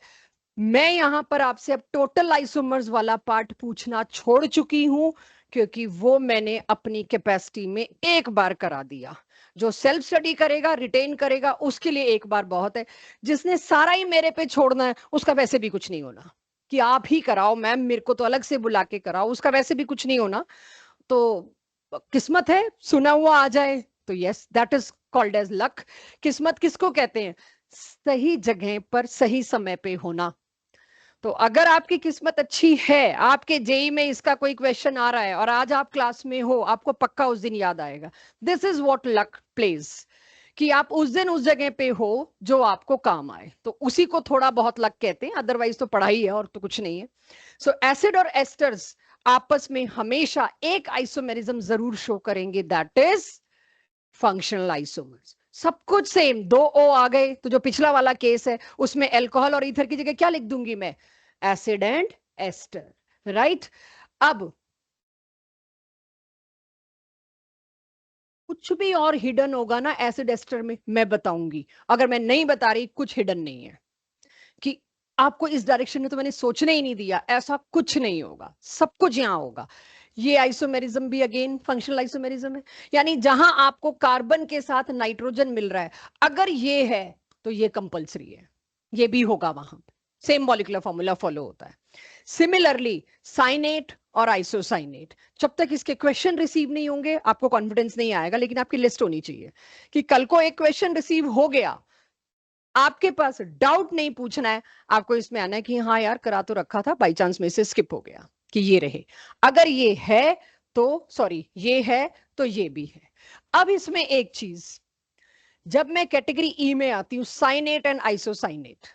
मैं यहां पर आपसे अब टोटल आइसोमर्स वाला पार्ट पूछना छोड़ चुकी हूं, क्योंकि वो मैंने अपनी कैपेसिटी में एक बार करा दिया। जो सेल्फ स्टडी करेगा, रिटेन करेगा, उसके लिए एक बार बहुत है। जिसने सारा ही मेरे पे छोड़ना है, उसका वैसे भी कुछ नहीं होना कि आप ही कराओ मैम, मेरे को तो अलग से बुला के कराओ, उसका वैसे भी कुछ नहीं होना। तो किस्मत है, सुना हुआ आ जाए तो yes, that is called as luck. किस्मत किसको कहते हैं? सही जगह पर सही समय पे होना। तो अगर आपकी किस्मत अच्छी है, आपके जेई में इसका कोई क्वेश्चन आ रहा है और आज आप क्लास में हो, आपको पक्का उस दिन याद आएगा। This is what luck plays, कि आप उस दिन उस जगह पे हो जो आपको काम आए, तो उसी को थोड़ा बहुत लक कहते हैं, अदरवाइज तो पढ़ाई है और तो कुछ नहीं है। सो एसिड और एस्टर्स आपस में हमेशा एक आइसोमेरिज्म जरूर शो करेंगे, दैट इज फंक्शनल आइसोमर्स। सब कुछ सेम, 2 O आ गए तो जो पिछला वाला केस है उसमें अल्कोहल और ईथर की जगह क्या लिख दूंगी मैं? Acid and ester, right. अब कुछ भी और हिडन होगा ना एसिड एस्टर में, मैं बताऊंगी। अगर मैं नहीं बता रही, कुछ हिडन नहीं है कि आपको इस डायरेक्शन में तो मैंने सोचने ही नहीं दिया, ऐसा कुछ नहीं होगा, सब कुछ यहां होगा। ये आइसोमेरिज्म भी अगेन फंक्शनल आइसोमेरिज्म है, यानी जहां आपको कार्बन के साथ नाइट्रोजन मिल रहा है, अगर ये है तो ये कंपलसरी है, ये भी होगा वहां, सेम मॉलिक्यूलर फॉर्मूला फॉलो होता है। सिमिलरली साइनेट और आइसोसाइनेट, जब तक इसके क्वेश्चन रिसीव नहीं होंगे आपको कॉन्फिडेंस नहीं आएगा, लेकिन आपकी लिस्ट होनी चाहिए कि कल को एक क्वेश्चन रिसीव हो गया, आपके पास डाउट नहीं पूछना है, आपको इसमें आना है कि हाँ यार करा तो रखा था, बाई चांस में से स्किप हो गया, कि ये रहे। अगर ये है तो सॉरी, ये है तो ये भी है। अब इसमें एक चीज, जब मैं कैटेगरी ई में आती हूं, साइनेट एंड आइसोसाइनेट।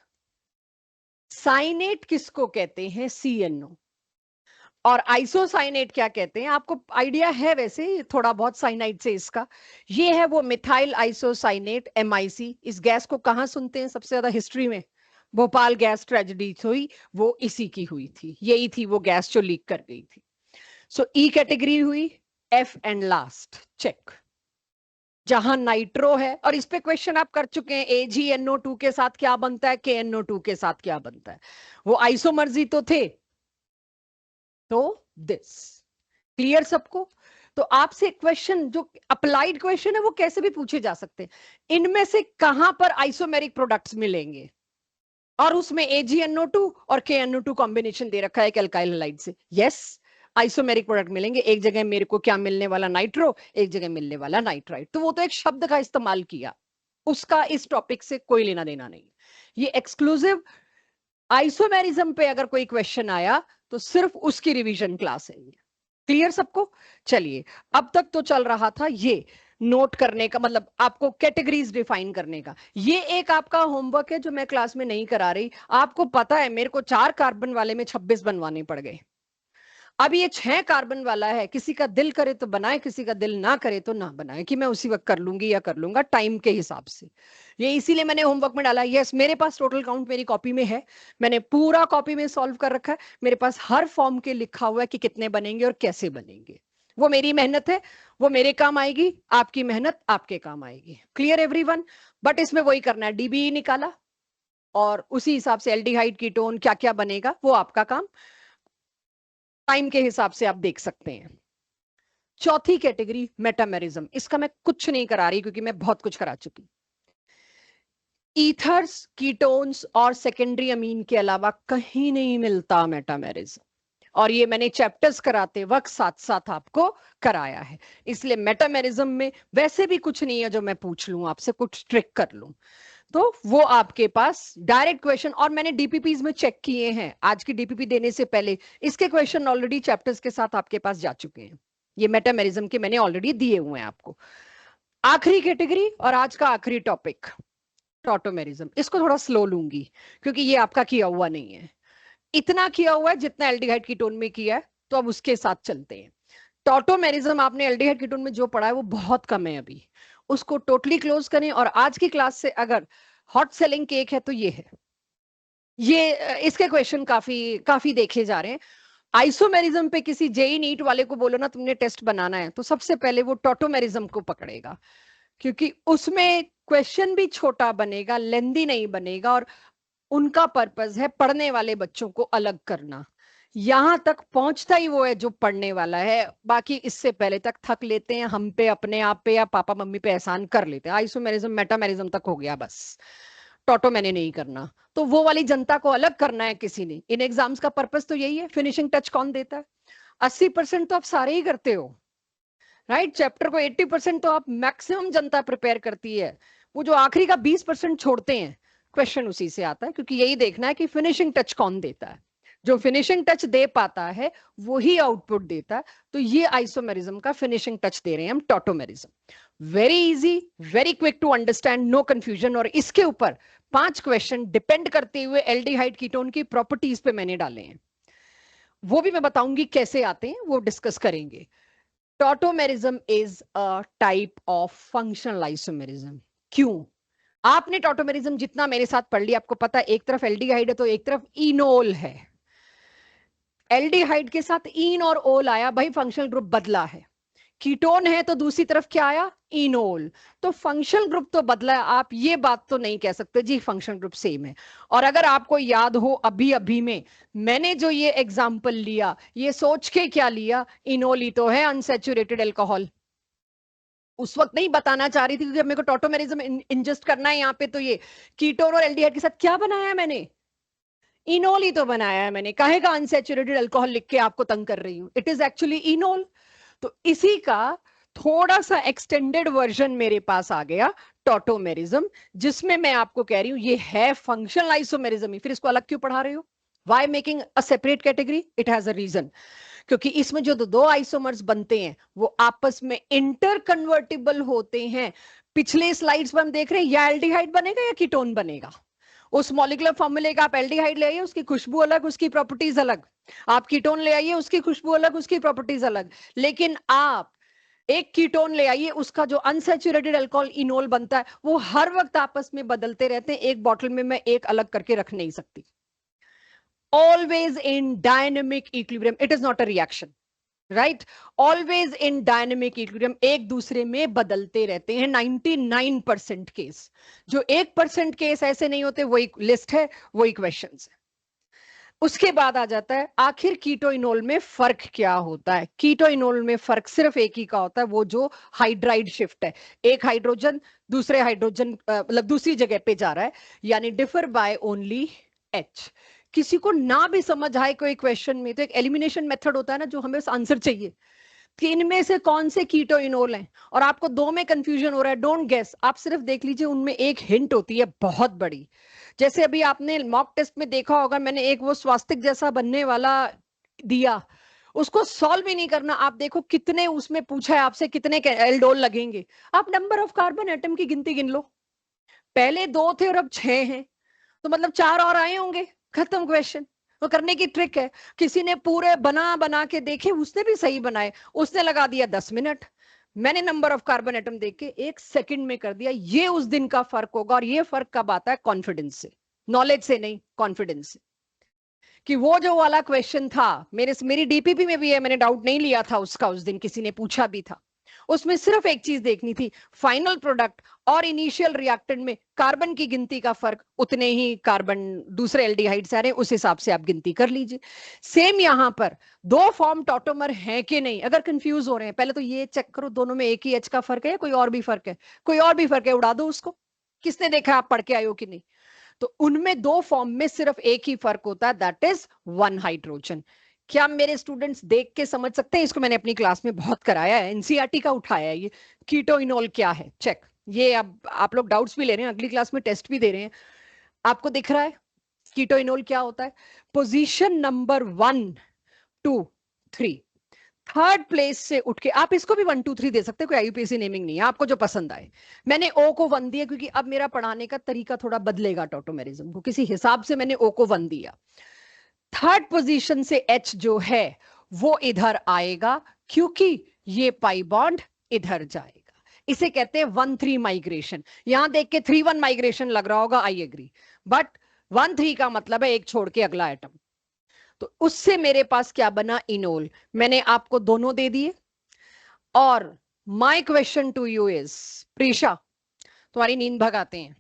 साइनेट किसको कहते हैं? CNO। और आइसोसाइनेट क्या कहते हैं? आपको आइडिया है वैसे थोड़ा बहुत साइनाइड से इसका। ये है वो मिथाइल आइसोसाइनेट, MIC। इस गैस को कहां सुनते हैं सबसे ज्यादा हिस्ट्री में? भोपाल गैस ट्रेजेडी हुई, वो इसी की हुई थी, यही थी वो गैस जो लीक कर गई थी। सो ई कैटेगरी हुई। F एंड लास्ट चेक, जहां नाइट्रो है, और इस पे क्वेश्चन आप कर चुके हैं, AgNO2 के साथ क्या बनता है, KNO2 के साथ क्या बनता है, वो आइसोमर्स ही तो थे। तो दिस क्लियर सबको? तो आपसे क्वेश्चन जो अप्लाइड क्वेश्चन है वो कैसे भी पूछे जा सकते हैं, इनमें से कहां पर आइसोमेरिक प्रोडक्ट्स मिलेंगे, और उसमें AgNO2 और KNO2 कॉम्बिनेशन दे रखा है एक अल्काइल हैलाइड से। यस, आइसोमेरिक प्रोडक्ट मिलेंगे, एक जगह मेरे को क्या मिलने वाला? नाइट्रो, एक जगह मिलने वाला नाइट्राइट। तो वो तो एक शब्द का इस्तेमाल किया, उसका इस टॉपिक से कोई लेना देना नहीं। ये एक्सक्लूसिव आइसोमेरिज्म पे अगर कोई क्वेश्चन आया तो सिर्फ उसकी रिवीजन क्लास है ये। क्लियर सबको? चलिए, अब तक तो चल रहा था ये नोट करने का, मतलब आपको कैटेगरीज डिफाइन करने का। ये एक आपका होमवर्क है जो मैं क्लास में नहीं करा रही। आपको पता है मेरे को 4 कार्बन वाले में 26 बनवाने पड़ गए। अब ये 6 कार्बन वाला है, किसी का दिल करे तो बनाए, किसी का दिल ना करे तो ना बनाए, कि मैं उसी वक्त कर लूंगी या कर लूंगा टाइम के हिसाब से। ये इसीलिए मैंने होमवर्क में डाला। यस, मेरे पास टोटल काउंट मेरी कॉपी में है, मैंने पूरा कॉपी में सॉल्व कर रखा है, मेरे पास हर फॉर्म के लिखा हुआ है कि कितने बनेंगे और कैसे बनेंगे। वो मेरी मेहनत है, वो मेरे काम आएगी, आपकी मेहनत आपके काम आएगी। Clear everyone? बट इसमें वही करना है, डीबीई निकाला और उसी हिसाब से एल्डिहाइड कीटोन क्या क्या बनेगा वो आपका काम, टाइम के हिसाब से आप देख सकते हैं। चौथी कैटेगरी मेटामेरिज्म, इसका मैं कुछ नहीं करा रही क्योंकि मैं बहुत कुछ करा चुकी। ईथर्स, कीटोन्स और सेकेंडरी अमीन के अलावा कहीं नहीं मिलता मेटामेरिज्म। और ये मैंने चैप्टर्स कराते वक्त साथ साथ आपको कराया है। इसलिए मेटामेरिज्म में वैसे भी कुछ नहीं है जो मैं पूछ लूं आपसे, कुछ ट्रिक कर लूं, तो वो आपके पास डायरेक्ट क्वेश्चन, और मैंने डीपीपीज में चेक किए हैं, आज की डीपीपी देने से पहले इसके क्वेश्चन ऑलरेडी चैप्टर्स के साथ आपके पास जा चुके हैं। ये मेटामेरिज्म के मैंने ऑलरेडी दिए हुए हैं आपको। आखिरी कैटेगरी और आज का आखिरी टॉपिक, टॉटोमेरिज्म। इसको थोड़ा स्लो लूंगी क्योंकि ये आपका किया हुआ नहीं है, इतना किया हुआ है जितना एल्डिहाइड कीटोन में किया है, तो अब उसके साथ चलते हैं। टॉटोमेरिज्म आपने एल्डिहाइड कीटोन में जो पढ़ा है वो बहुत कम है अभी, उसको टोटली क्लोज करें। और आज की क्लास से अगर हॉट सेलिंग केक है तो ये है, ये इसके क्वेश्चन काफी काफी देखे जा रहे हैं। आइसोमेरिज्म पे किसी जेई नीट वाले को बोलो ना तुमने टेस्ट बनाना है, तो सबसे पहले वो टॉटोमेरिज्म को पकड़ेगा, क्योंकि उसमें क्वेश्चन भी छोटा बनेगा, लेंदी नहीं बनेगा, और उनका पर्पस है पढ़ने वाले बच्चों को अलग करना। यहां तक पहुंचता ही वो है जो पढ़ने वाला है, बाकी इससे पहले तक थक लेते हैं हम पे, अपने आप पे या पापा मम्मी पे एहसान कर लेते हैं। आइसोमेरिज्म मेटामेरिज्म तक हो गया बस, टॉटो मैंने नहीं करना। तो वो वाली जनता को अलग करना है किसी ने। इन एग्जाम्स का पर्पस तो यही है। फिनिशिंग टच कौन देता है? 80% तो आप सारे ही करते हो, राइट? चैप्टर को 80% तो आप मैक्सिमम जनता प्रिपेयर करती है, वो जो आखिरी का 20% छोड़ते हैं, क्वेश्चन उसी से आता है, क्योंकि यही देखना है कि फिनिशिंग टच कौन देता है। जो फिनिशिंग टच दे पाता है वो ही आउटपुट देता है। तो ये आइसोमेरिज्म का फिनिशिंग टच दे रहे हैं हम, tautomerism. Very easy, very quick to understand, no confusion. और इसके ऊपर 5 क्वेश्चन डिपेंड करते हुए एल्डिहाइड कीटोन की प्रॉपर्टीज पे मैंने डाले हैं, वो भी मैं बताऊंगी कैसे आते हैं, वो डिस्कस करेंगे। Tautomerism is a type of functional isomerism. क्यों? आपने टॉटोमेरिज्म जितना मेरे साथ पढ़ लिया, आपको पता है एक तरफ एल्डिहाइड है तो एक तरफ इनोल है। एल्डिहाइड के साथ इन और ओल आया, भाई फंक्शनल ग्रुप बदला है। कीटोन है तो दूसरी तरफ क्या आया? इनोल। तो फंक्शनल ग्रुप तो बदला है, आप ये बात तो नहीं कह सकते जी फंक्शनल ग्रुप सेम है। और अगर आपको याद हो अभी अभी में मैंने जो ये एग्जांपल लिया, ये सोच के क्या लिया? इनोल ही तो है अनसैचुरेटेड अल्कोहल। उस वक्त नहीं बताना चाह रही थी क्योंकि मेरे को टॉटोमेरिज्म इंजेस्ट करना है यहाँ पे, तो ये कीटोन और एल्डिहाइड के साथ क्या बनाया है मैंने? इनोल ही तो बनाया है मैंने। काहे का अनसैचुरेटेड अल्कोहल लिख के आपको तंग कर रही हूँ? It is actually enol. तो इसी का थोड़ा सा एक्सटेंडेड वर्जन मेरे पास आ गया, टॉटोमेरिज्म, जिसमें मैं आपको कह रही हूं ये है फंक्शनल आइसोमेरिज्म ही। फिर इसको अलग क्यों पढ़ा रहे हो? Why making a separate category? It has a reason. क्योंकि इसमें जो दो आइसोमर्स बनते हैं वो आपस में इंटर कन्वर्टिबल होते हैं। पिछले स्लाइड्स पर हम देख रहे हैं या एल्डिहाइड बनेगा या कीटोन बनेगा। उस मॉलिक्यूलर फॉर्मूले का आप एल्डिहाइड ले आइए, उसकी खुशबू अलग, उसकी प्रॉपर्टीज अलग। आप कीटोन ले आइए, उसकी खुशबू अलग, उसकी प्रॉपर्टीज अलग। लेकिन आप एक कीटोन ले आइए, उसका जो अनसैचुरेटेड अल्कोहल इनोल बनता है वो हर वक्त आपस में बदलते रहते हैं। एक बॉटल में मैं एक अलग करके रख नहीं सकती। Always in dynamic equilibrium, it is not a reaction, right? Always in dynamic equilibrium, एक दूसरे में बदलते रहते हैं 99% केस। जो 1% केस ऐसे नहीं होते, वही लिस्ट है, वही क्वेश्चन है। उसके बाद आ जाता है आखिर कीटोइनोल में फर्क क्या होता है? कीटोइनोल में फर्क सिर्फ एक ही का होता है, वो जो हाइड्राइड शिफ्ट है। एक हाइड्रोजन दूसरे हाइड्रोजन मतलब दूसरी जगह पे जा रहा है, यानी डिफर बाय ओनली H। किसी को ना भी समझ आए कोई क्वेश्चन में, तो एक एलिमिनेशन मेथड होता है ना, जो हमें आंसर चाहिए कि इनमें से कौन से कीटोइनोल हैं, और आपको दो में कंफ्यूजन हो रहा है, डोंट गेस, आप सिर्फ देख लीजिए, उनमें एक हिंट होती है बहुत बड़ी। जैसे अभी आपने मॉक टेस्ट में देखा होगा, मैंने एक वो स्वास्तिक जैसा बनने वाला दिया, उसको सॉल्व ही नहीं करना। आप देखो कितने उसमें पूछा है आपसे, कितने एल्डोल लगेंगे, आप नंबर ऑफ कार्बन एटम की गिनती गिन लो। पहले 2 थे और अब 6 हैं, तो मतलब 4 और आए होंगे, खत्म क्वेश्चन। वो करने की ट्रिक है। किसी ने पूरे बना बना के देखे, उसने भी सही बनाए, उसने लगा दिया 10 मिनट, मैंने नंबर ऑफ कार्बन एटम देख के 1 सेकंड में कर दिया। ये उस दिन का फर्क होगा, और ये फर्क कब आता है? कॉन्फिडेंस से, नॉलेज से नहीं, कॉन्फिडेंस से। कि वो जो वाला क्वेश्चन था, मेरी डीपीपी में भी है, मैंने डाउट नहीं लिया था उसका, उस दिन किसी ने पूछा भी था, उसमें सिर्फ एक चीज देखनी थी, फाइनल प्रोडक्ट और इनिशियल रिएक्टेंट में कार्बन की गिनती का फर्क, उतने ही कार्बन दूसरे एल्डिहाइड्स आ रहे हैं, उस हिसाब से आप गिनती कर लीजिए। सेम यहां पर दो फॉर्म टॉटोमर है कि नहीं, अगर कंफ्यूज हो रहे हैं, पहले तो ये चेक करो दोनों में एक ही एच का फर्क है या कोई और भी फर्क है? कोई और भी फर्क है, उड़ा दो उसको। किसने देखा, आप पढ़ के आए हो कि नहीं? तो उनमें दो फॉर्म में सिर्फ एक ही फर्क होता है, दैट इज 1 हाइड्रोजन। क्या मेरे स्टूडेंट्स देख के समझ सकते हैं? इसको मैंने अपनी क्लास में बहुत कराया है, एनसीईआरटी का उठाया है ये। कीटो इनोल क्या है, चेक। ये अब आप लोग डाउट्स भी ले रहे हैं, अगली क्लास में टेस्ट भी दे रहे हैं। आपको दिख रहा है कीटो इनोल क्या होता है? पोजीशन नंबर 1 2 3, थर्ड प्लेस से उठ के, आप इसको भी 1 2 3 दे सकते हैं, कोई आईयूपीएसी नेमिंग नहीं है, आपको जो पसंद आए। मैंने ओ को 1 दिया क्योंकि अब मेरा पढ़ाने का तरीका थोड़ा बदलेगा, टॉटोमेरिज्म को किसी हिसाब से मैंने ओ को 1 दिया। थर्ड पोजीशन से एच जो है वो इधर आएगा क्योंकि ये पाई बॉन्ड इधर जाएगा। इसे कहते हैं 1 3 माइग्रेशन। यहां देख के 3 1 माइग्रेशन लग रहा होगा, आई एग्री, बट 1 3 का मतलब है एक छोड़ के अगला एटम। तो उससे मेरे पास क्या बना? इनोल। मैंने आपको दोनों दे दिए। और my question to you is, Prisha तुम्हारी नींद भगाते हैं,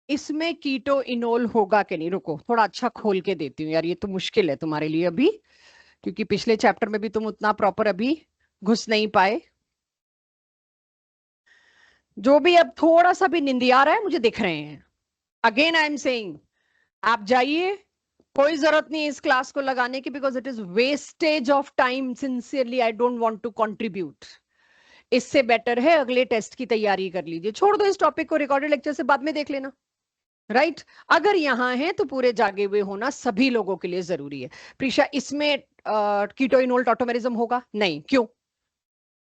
इसमें कीटो इनोल होगा कि नहीं? रुको थोड़ा अच्छा खोल के देती हूँ यार, ये तो मुश्किल है तुम्हारे लिए अभी, क्योंकि पिछले चैप्टर में भी तुम उतना प्रॉपर अभी घुस नहीं पाए। जो भी अब थोड़ा सा भी निंदिया रहा है मुझे दिख रहे हैं। अगेन आई एम सेइंग, आप जाइए, कोई जरूरत नहीं है इस क्लास को लगाने की, because it is wastage of time. Sincerely I don't want to contribute. इससे बेटर है अगले टेस्ट की तैयारी कर लीजिए। छोड़ दो इस टॉपिक को, रिकॉर्डेड लेक्चर से बाद में देख लेना। राइट अगर यहां है तो पूरे जागे हुए होना सभी लोगों के लिए जरूरी है। प्रीशा इसमें कीटोइनोल टॉटोमेरिज्म होगा? नहीं, क्यों?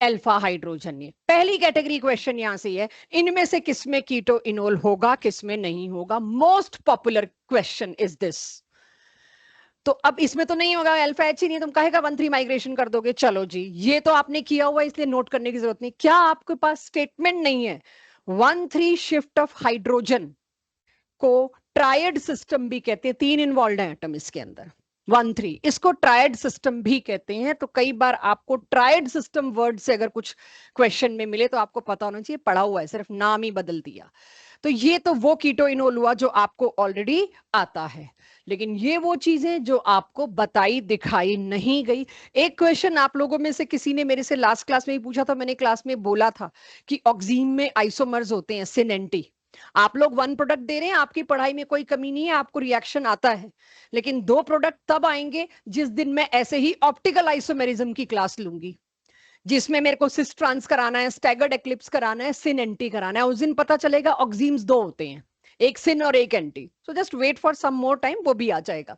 Alpha hydrogen. ये पहली कैटेगरी क्वेश्चन यहां से है, इनमें से किसमें कीटो इनोल होगा, किसमें नहीं होगा? Most popular question is this. तो अब इसमें तो नहीं होगा, अल्फा एच ही नहीं, तुम कहेगा 1 3 माइग्रेशन कर दोगे। चलो जी, ये तो आपने किया हुआ इसलिए नोट करने की जरूरत नहीं। क्या आपके पास स्टेटमेंट नहीं है? 1 3 शिफ्ट ऑफ हाइड्रोजन को ट्रायड सिस्टम भी कहते हैं, 3 इन्वॉल्व है एटम इसके अंदर। 1 3 इसको ट्रायड सिस्टम भी कहते हैं। तो कई बार आपको ट्रायड सिस्टम वर्ड से अगर कुछ क्वेश्चन में मिले तो आपको पता होना चाहिए, पढ़ा हुआ है, सिर्फ नाम ही बदल दिया। तो ये तो वो कीटो इनोल हुआ जो आपको ऑलरेडी आता है, लेकिन ये वो चीजें जो आपको बताई दिखाई नहीं गई। एक क्वेश्चन आप लोगों में से किसी ने मेरे से लास्ट क्लास में ही पूछा था, मैंने क्लास में बोला था कि ऑक्सीन में आइसोमर्स होते हैं, सिन एंटी। आप लोग 1 प्रोडक्ट दे रहे हैं, आपकी पढ़ाई में कोई कमी नहीं है, आपको रिएक्शन आता है, लेकिन 2 प्रोडक्ट तब आएंगे जिस दिन मैं ऐसे ही ऑप्टिकल आइसोमेरिज्म की क्लास लूंगी, जिसमें मेरे को सिस ट्रांस कराना है, स्टैगर्ड एक्लिप्स कराना है, सिन एंटी कराना है। उस दिन पता चलेगा ऑक्सीम्स 2 होते हैं, एक सिन और एक anti. So just wait for some more time, वो भी आ जाएगा।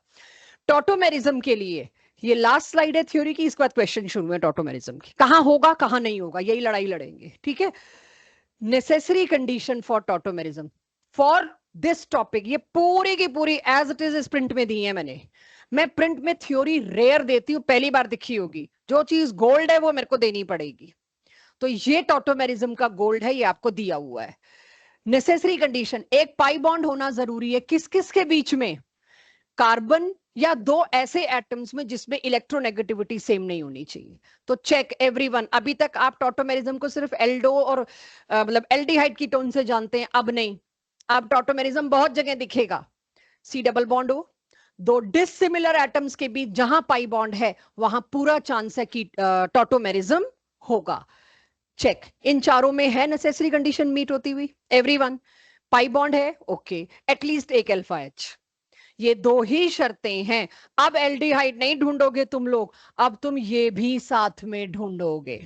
टॉटोमेरिज्म के लिए ये लास्ट स्लाइड है थ्योरी की, इसके बाद क्वेश्चन शुरू है टॉटोमेरिज्म की। कहां होगा कहां नहीं होगा, यही लड़ाई लड़ेंगे, ठीक है? Necessary condition for tautomerism for this topic, ये पूरी की पूरी एज इट इज इस प्रिंट में दी है मैंने। मैं प्रिंट में थ्योरी रेयर देती हूँ, पहली बार दिखी होगी। जो चीज गोल्ड है वो मेरे को देनी पड़ेगी। तो ये टॉटोमेरिज्म का गोल्ड है, ये आपको दिया हुआ है। नेसेसरी कंडीशन, एक पाई बॉन्ड होना जरूरी है, किस किस के बीच में? कार्बन या 2 ऐसे एटम्स में जिसमें इलेक्ट्रोनेगेटिविटी सेम नहीं होनी चाहिए। तो चेक एवरीवन, अभी तक आप टॉटोमेरिज्म को सिर्फ एल्डो और मतलब एल्डिहाइड कीटोन से जानते हैं, अब नहीं, अब टॉटोमेरिज्म बहुत जगह दिखेगा। सी डबल बॉन्ड हो, 2 डिसिमिलर एटम्स के बीच जहां पाई बॉन्ड है वहां पूरा चांस है कि टॉटोमेरिज्म होगा। चेक, इन चारों में है नेसेसरी कंडीशन मीट होती हुई? एवरीवन, पाई बॉन्ड है, ओके, एटलीस्ट एक अल्फा एच, ये 2 ही शर्तें हैं। अब एल्डिहाइड नहीं ढूंढोगे तुम लोग, अब तुम ये भी साथ में ढूंढोगे।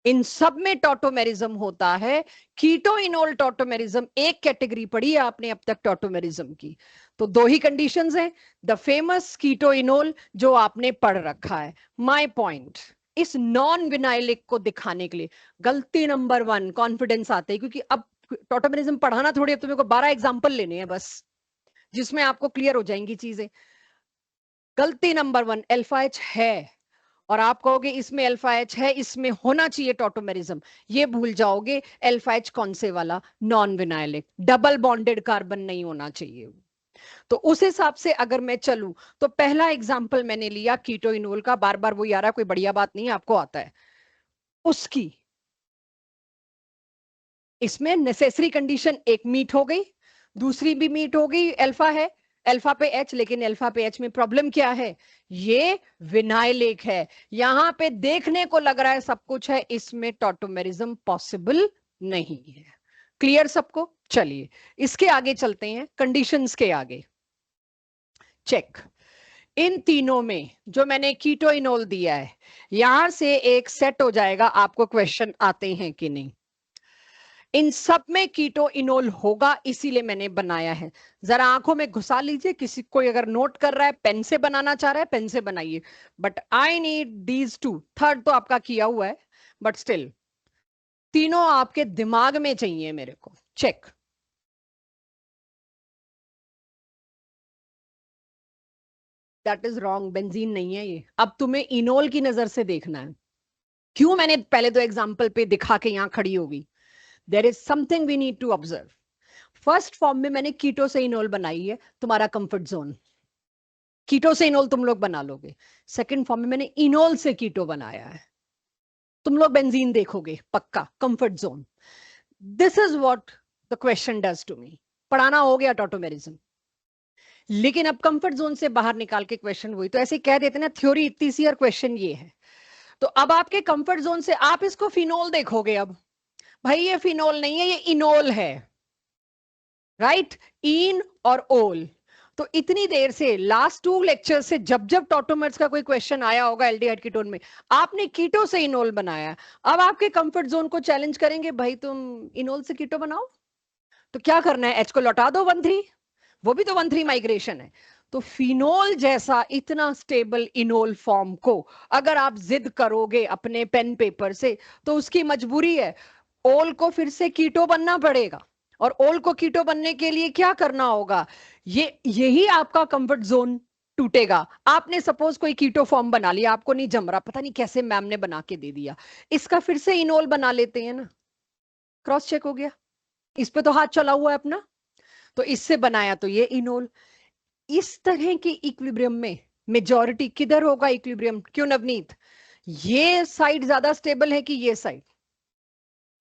इन सब में टॉटोमेरिज्म होता है। कीटो इनोल टॉटोमेरिज्म एक कैटेगरी पढ़ी है आपने अब तक टॉटोमेरिज्म की, तो 2 ही कंडीशंस हैं, द फेमस कीटो इनोल जो आपने पढ़ रखा है। माय पॉइंट, इस नॉन विनाइलिक को दिखाने के लिए गलती नंबर 1, कॉन्फिडेंस आते है, क्योंकि अब टॉटोमेरिज्म पढ़ाना थोड़ी, अब तुम्हें को 12 एग्जाम्पल लेने हैं बस, जिसमें आपको क्लियर हो जाएंगी चीजें। गलती नंबर 1, अल्फा एच है और आप कहोगे इसमें अल्फा एच है, इसमें होना चाहिए टॉटोमेरिज्म, ये भूल जाओगे। अल्फा एच कौन से वाला? Non vinylic, double bonded carbon नहीं होना चाहिए। तो उस हिसाब से अगर मैं चलूं तो पहला एग्जांपल मैंने लिया कीटो इनोल का, बार बार वो आ रहा है, कोई बढ़िया बात नहीं, आपको आता है उसकी। इसमें नेसेसरी कंडीशन एक मीट हो गई, दूसरी भी मीट हो गई, अल्फा है, अल्फा पे एच, लेकिन अल्फा पे एच में प्रॉब्लम क्या है? ये विनाइलिक है। यहां पे देखने को लग रहा है सब कुछ है, इसमें टॉटोमेरिज्म पॉसिबल नहीं है। क्लियर सबको? चलिए इसके आगे चलते हैं, कंडीशंस के आगे। चेक, इन तीनों में जो मैंने कीटो इनोल दिया है, यहां से एक सेट हो जाएगा आपको क्वेश्चन आते हैं कि नहीं। इन सब में कीटो इनोल होगा, इसीलिए मैंने बनाया है। जरा आंखों में घुसा लीजिए, किसी कोई अगर नोट कर रहा है, पेन से बनाना चाह रहा है पेन से बनाइए, but I need these two. Third तो आपका किया हुआ है, बट स्टिल तीनों आपके दिमाग में चाहिए मेरे को। Check, that is wrong, benzene नहीं है ये। अब तुम्हें इनोल की नजर से देखना है। क्यों मैंने पहले दो एग्जाम्पल पे दिखा के यहां खड़ी होगी? There is something we need to observe. First form में मैंने कीटो से इनोल बनाई है, तुम्हारा कंफर्ट जोन, कीटो से इनोल तुम लोग बना लोगे। सेकंड फॉर्म में मैंने इनोल से कीटो बनाया है, तुम लोग बेंजीन देखोगे पक्का, comfort zone. This is what the question does to me. पढ़ाना हो गया टॉटोमेरिज्म, लेकिन अब कंफर्ट जोन से बाहर निकाल के क्वेश्चन वही, तो ऐसे कह देते ना थ्योरी इतनी सी और क्वेश्चन ये है। तो अब आपके कंफर्ट जोन से आप इसको फिनोल देखोगे, अब भाई ये फिनोल नहीं है, ये इनोल है, राइट? इन और ओल। तो इतनी देर से लास्ट 2 लेक्चर से जब जब टॉटोमर्स का कोई क्वेश्चन आया होगा एल्डिहाइड कीटोन में, आपने कीटो से इनोल बनाया। अब आपके कंफर्ट जोन को चैलेंज करेंगे, भाई तुम इनोल से कीटो बनाओ। तो क्या करना है, एच को लौटा दो 1,3, वो भी तो 1,3 माइग्रेशन है। तो फिनोल जैसा इतना स्टेबल इनोल फॉर्म को अगर आप जिद करोगे अपने पेन पेपर से, तो उसकी मजबूरी है, ओल को फिर से कीटो बनना पड़ेगा। और ओल को कीटो बनने के लिए क्या करना होगा, यही आपका कंफर्ट जोन टूटेगा। आपने सपोज कोई कीटो फॉर्म बना लिया, आपको नहीं जम रहा, पता नहीं कैसे मैम ने बना के दे दिया, इसका फिर से इनोल बना लेते हैं ना, क्रॉस चेक हो गया, इस पे तो हाथ चला हुआ है अपना, तो इससे बनाया तो ये इनोल। इस तरह की इक्विलिब्रियम में मेजॉरिटी किधर होगा इक्विलिब्रियम? क्यों नवनीत, ये साइड ज्यादा स्टेबल है कि ये साइड?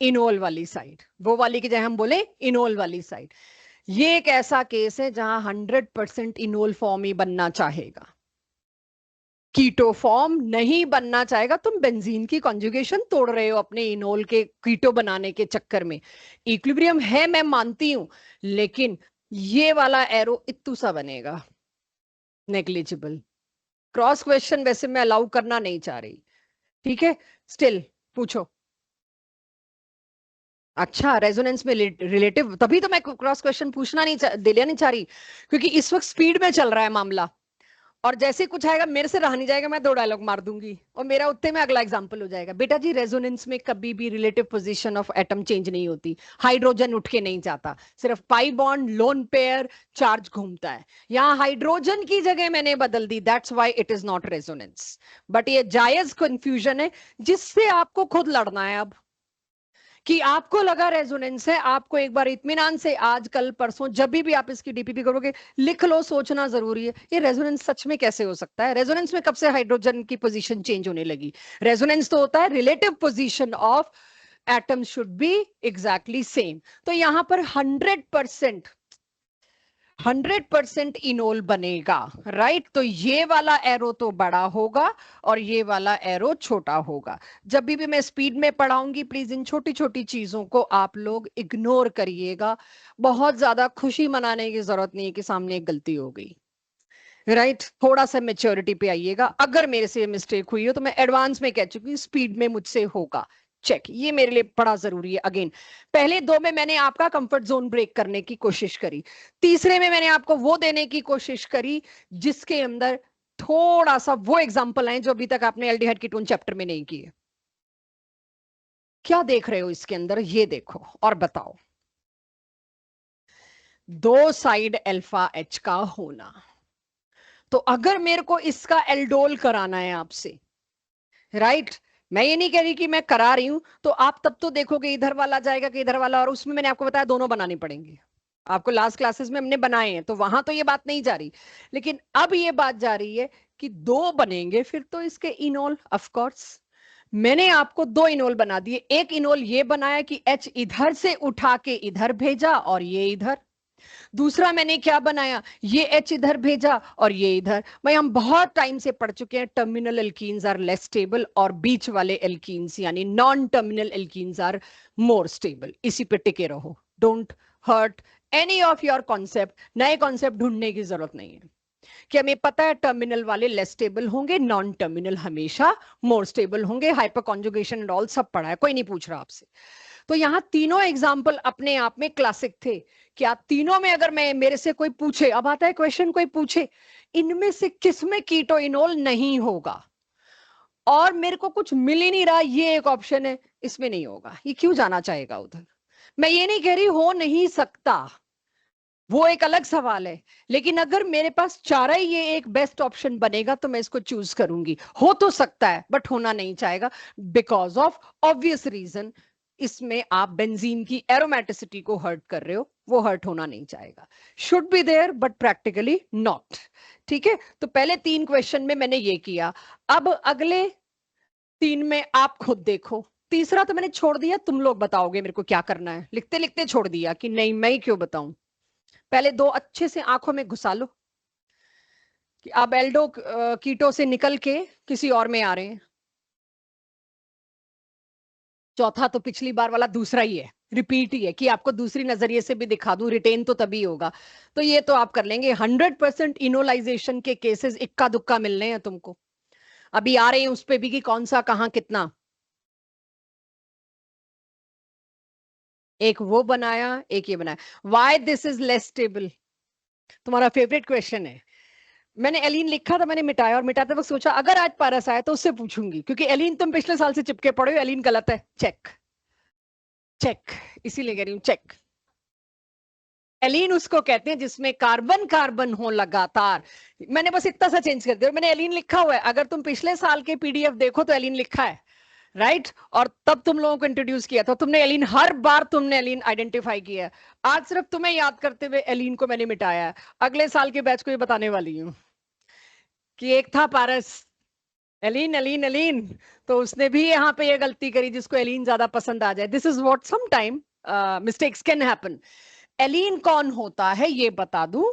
इनोल वाली साइड, वो वाली की जगह हम बोले इनोल वाली साइड। ये एक ऐसा केस है जहां 100% इनोल फॉर्म ही बनना चाहेगा, कीटो फॉर्म नहीं बनना चाहेगा। तुम बेंजीन की कॉन्जुगेशन तोड़ रहे हो अपने इनोल के कीटो बनाने के चक्कर में। इक्विलिब्रियम है मैं मानती हूं, लेकिन ये वाला एरो इत्तू सा बनेगा, नेग्लिजिबल। क्रॉस क्वेश्चन वैसे मैं अलाउ करना नहीं चाह रही, ठीक है? स्टिल पूछो। अच्छा, रेजोनेंस में रिलेटिव, तभी तो मैं क्रॉस क्वेश्चन पूछना दिलिया नहीं चाह रही, क्योंकि इस वक्त स्पीड में चल रहा है मामला, और जैसे कुछ आएगा मेरे से रहा नहीं जाएगा, मैं 2 डायलॉग मार दूंगी और मेरा उत्ते में अगला एग्जांपल हो जाएगा। बेटा जी, रेजोनेंस में कभी भी relative position of atom change नहीं होती, हाइड्रोजन उठ के नहीं जाता, सिर्फ pi bond lone pair charge घूमता है। यहां हाइड्रोजन की जगह मैंने बदल दी, that's why it is not resonance. But ये जायज कंफ्यूजन है जिससे आपको खुद लड़ना है अब, कि आपको लगा रेजोनेंस है, आपको एक बार इत्मीनान से आज कल परसों जब भी आप इसकी डीपीपी करोगे लिख लो, सोचना जरूरी है ये रेजोनेंस सच में कैसे हो सकता है। रेजोनेंस में कब से हाइड्रोजन की पोजीशन चेंज होने लगी? रेजोनेंस तो होता है relative position of atom should be exactly same. तो यहां पर 100% इनोल बनेगा, राइट? तो ये वाला एरो तो बड़ा होगा और ये वाला एरो छोटा होगा। जब भी मैं स्पीड में पढ़ाऊंगी, प्लीज इन छोटी छोटी चीजों को आप लोग इग्नोर करिएगा। बहुत ज्यादा खुशी मनाने की जरूरत नहीं है कि सामने एक गलती हो गई, राइट? थोड़ा सा मेच्योरिटी पे आइएगा। अगर मेरे से मिस्टेक हुई हो तो मैं एडवांस में कह चुकी हूँ, स्पीड में मुझसे होगा। चेक, ये मेरे लिए बड़ा जरूरी है। अगेन, पहले 2 में मैंने आपका कंफर्ट जोन ब्रेक करने की कोशिश करी, तीसरे में मैंने आपको वो देने की कोशिश करी जिसके अंदर थोड़ा सा वो एग्जांपल है जो अभी तक आपने एल्डिहाइड कीटोन चैप्टर में नहीं किए। क्या देख रहे हो इसके अंदर, ये देखो और बताओ। 2 साइड अल्फा एच का होना, तो अगर मेरे को इसका एल्डोल कराना है आपसे, राइट? मैं ये नहीं कह रही कि मैं करा रही हूं, तो आप तब तो देखोगे इधर वाला जाएगा कि इधर वाला, और उसमें मैंने आपको बताया दोनों बनाने पड़ेंगे। आपको लास्ट क्लासेस में हमने बनाए हैं, तो वहां तो ये बात नहीं जा रही, लेकिन अब ये बात जा रही है कि 2 बनेंगे फिर तो इसके इनोल। ऑफ कोर्स मैंने आपको 2 इनोल बना दिए। एक इनोल ये बनाया कि एच इधर से उठा के इधर भेजा और ये इधर। दूसरा मैंने क्या बनाया, ये एच इधर भेजा और ये इधर। भाई हम बहुत टाइम से पढ़ चुके हैं terminal alkenes are less stable और बीच वाले एल्कीन्स यानी non terminal alkenes are more stable. इसी पे टिके रहो, don't hurt any of your concept. नए कॉन्सेप्ट ढूंढने की जरूरत नहीं है कि हमें पता है टर्मिनल वाले लेस स्टेबल होंगे, नॉन टर्मिनल हमेशा मोर स्टेबल होंगे, हाइपर कॉन्जुगेशन एंड ऑल सब पढ़ा है, कोई नहीं पूछ रहा आपसे। तो यहाँ तीनों एग्जाम्पल अपने आप में क्लासिक थे। क्या तीनों में अगर मैं मेरे से कोई पूछे, अब आता है क्वेश्चन, कोई पूछे इनमें से किस में कीटो इनोल नहीं होगा और मेरे को कुछ मिल ही नहीं रहा, ये एक ऑप्शन है इसमें नहीं होगा, ये क्यों जाना चाहेगा उधर? मैं ये नहीं कह रही हो नहीं सकता, वो एक अलग सवाल है, लेकिन अगर मेरे पास चारा ही ये एक बेस्ट ऑप्शन बनेगा तो मैं इसको चूज करूंगी। हो तो सकता है बट होना नहीं चाहेगा बिकॉज ऑफ ऑब्वियस रीजन, इसमें आप बेंजीन की एरोमेटिसिटी को हर्ट कर रहे हो, वो हर्ट होना नहीं चाहेगा। Should be there but practically not. ठीक है, तो पहले 3 क्वेश्चन में मैंने ये किया, अब अगले 3 में आप खुद देखो। तीसरा तो मैंने छोड़ दिया, तुम लोग बताओगे मेरे को क्या करना है, लिखते लिखते छोड़ दिया कि नहीं मैं ही क्यों बताऊं। पहले 2 अच्छे से आंखों में घुसा लो कि आप एल्डो कीटो से निकल के किसी और में आ रहे हैं। चौथा तो पिछली बार वाला दूसरा ही है, रिपीट ही है कि आपको दूसरी नजरिए से भी दिखा दूं, रिटेन तो तभी होगा। तो ये तो आप कर लेंगे। 100% इनोलाइजेशन के केसेस इक्का दुक्का मिलने हैं तुमको, अभी आ रहे हैं उस पे भी कि कौन सा कहां कितना। एक वो बनाया, एक ये बनाया। Why this is less stable, तुम्हारा फेवरेट क्वेश्चन है। मैंने एलिन लिखा था, मैंने मिटाया, और मिटाते वक्त सोचा अगर आज पारस आया तो उससे पूछूंगी, क्योंकि एलिन तुम पिछले साल से चिपके पड़े हो, एलिन गलत है। चेक चेक, इसीलिए कह रही हूं चेक। एलिन उसको कहते हैं जिसमें कार्बन कार्बन हो लगातार। मैंने बस इतना सा चेंज कर दिया, मैंने एलिन लिखा हुआ है, अगर तुम पिछले साल के पीडीएफ देखो तो एलिन लिखा है, राइट? और तब तुम लोगों को इंट्रोड्यूस किया था, तुमने एलिन, हर बार तुमने एलिन आइडेंटिफाई किया है। आज सिर्फ तुम्हें याद करते हुए एलिन को मैंने मिटाया है। अगले साल के बैच को ये बताने वाली हूँ कि एक था पारस, एलिन एलिन एलिन, तो उसने भी यहाँ पे ये गलती करी जिसको एलिन ज्यादा पसंद आ जाए। This is what some time mistakes can happen. एलिन कौन होता है ये बता दूं,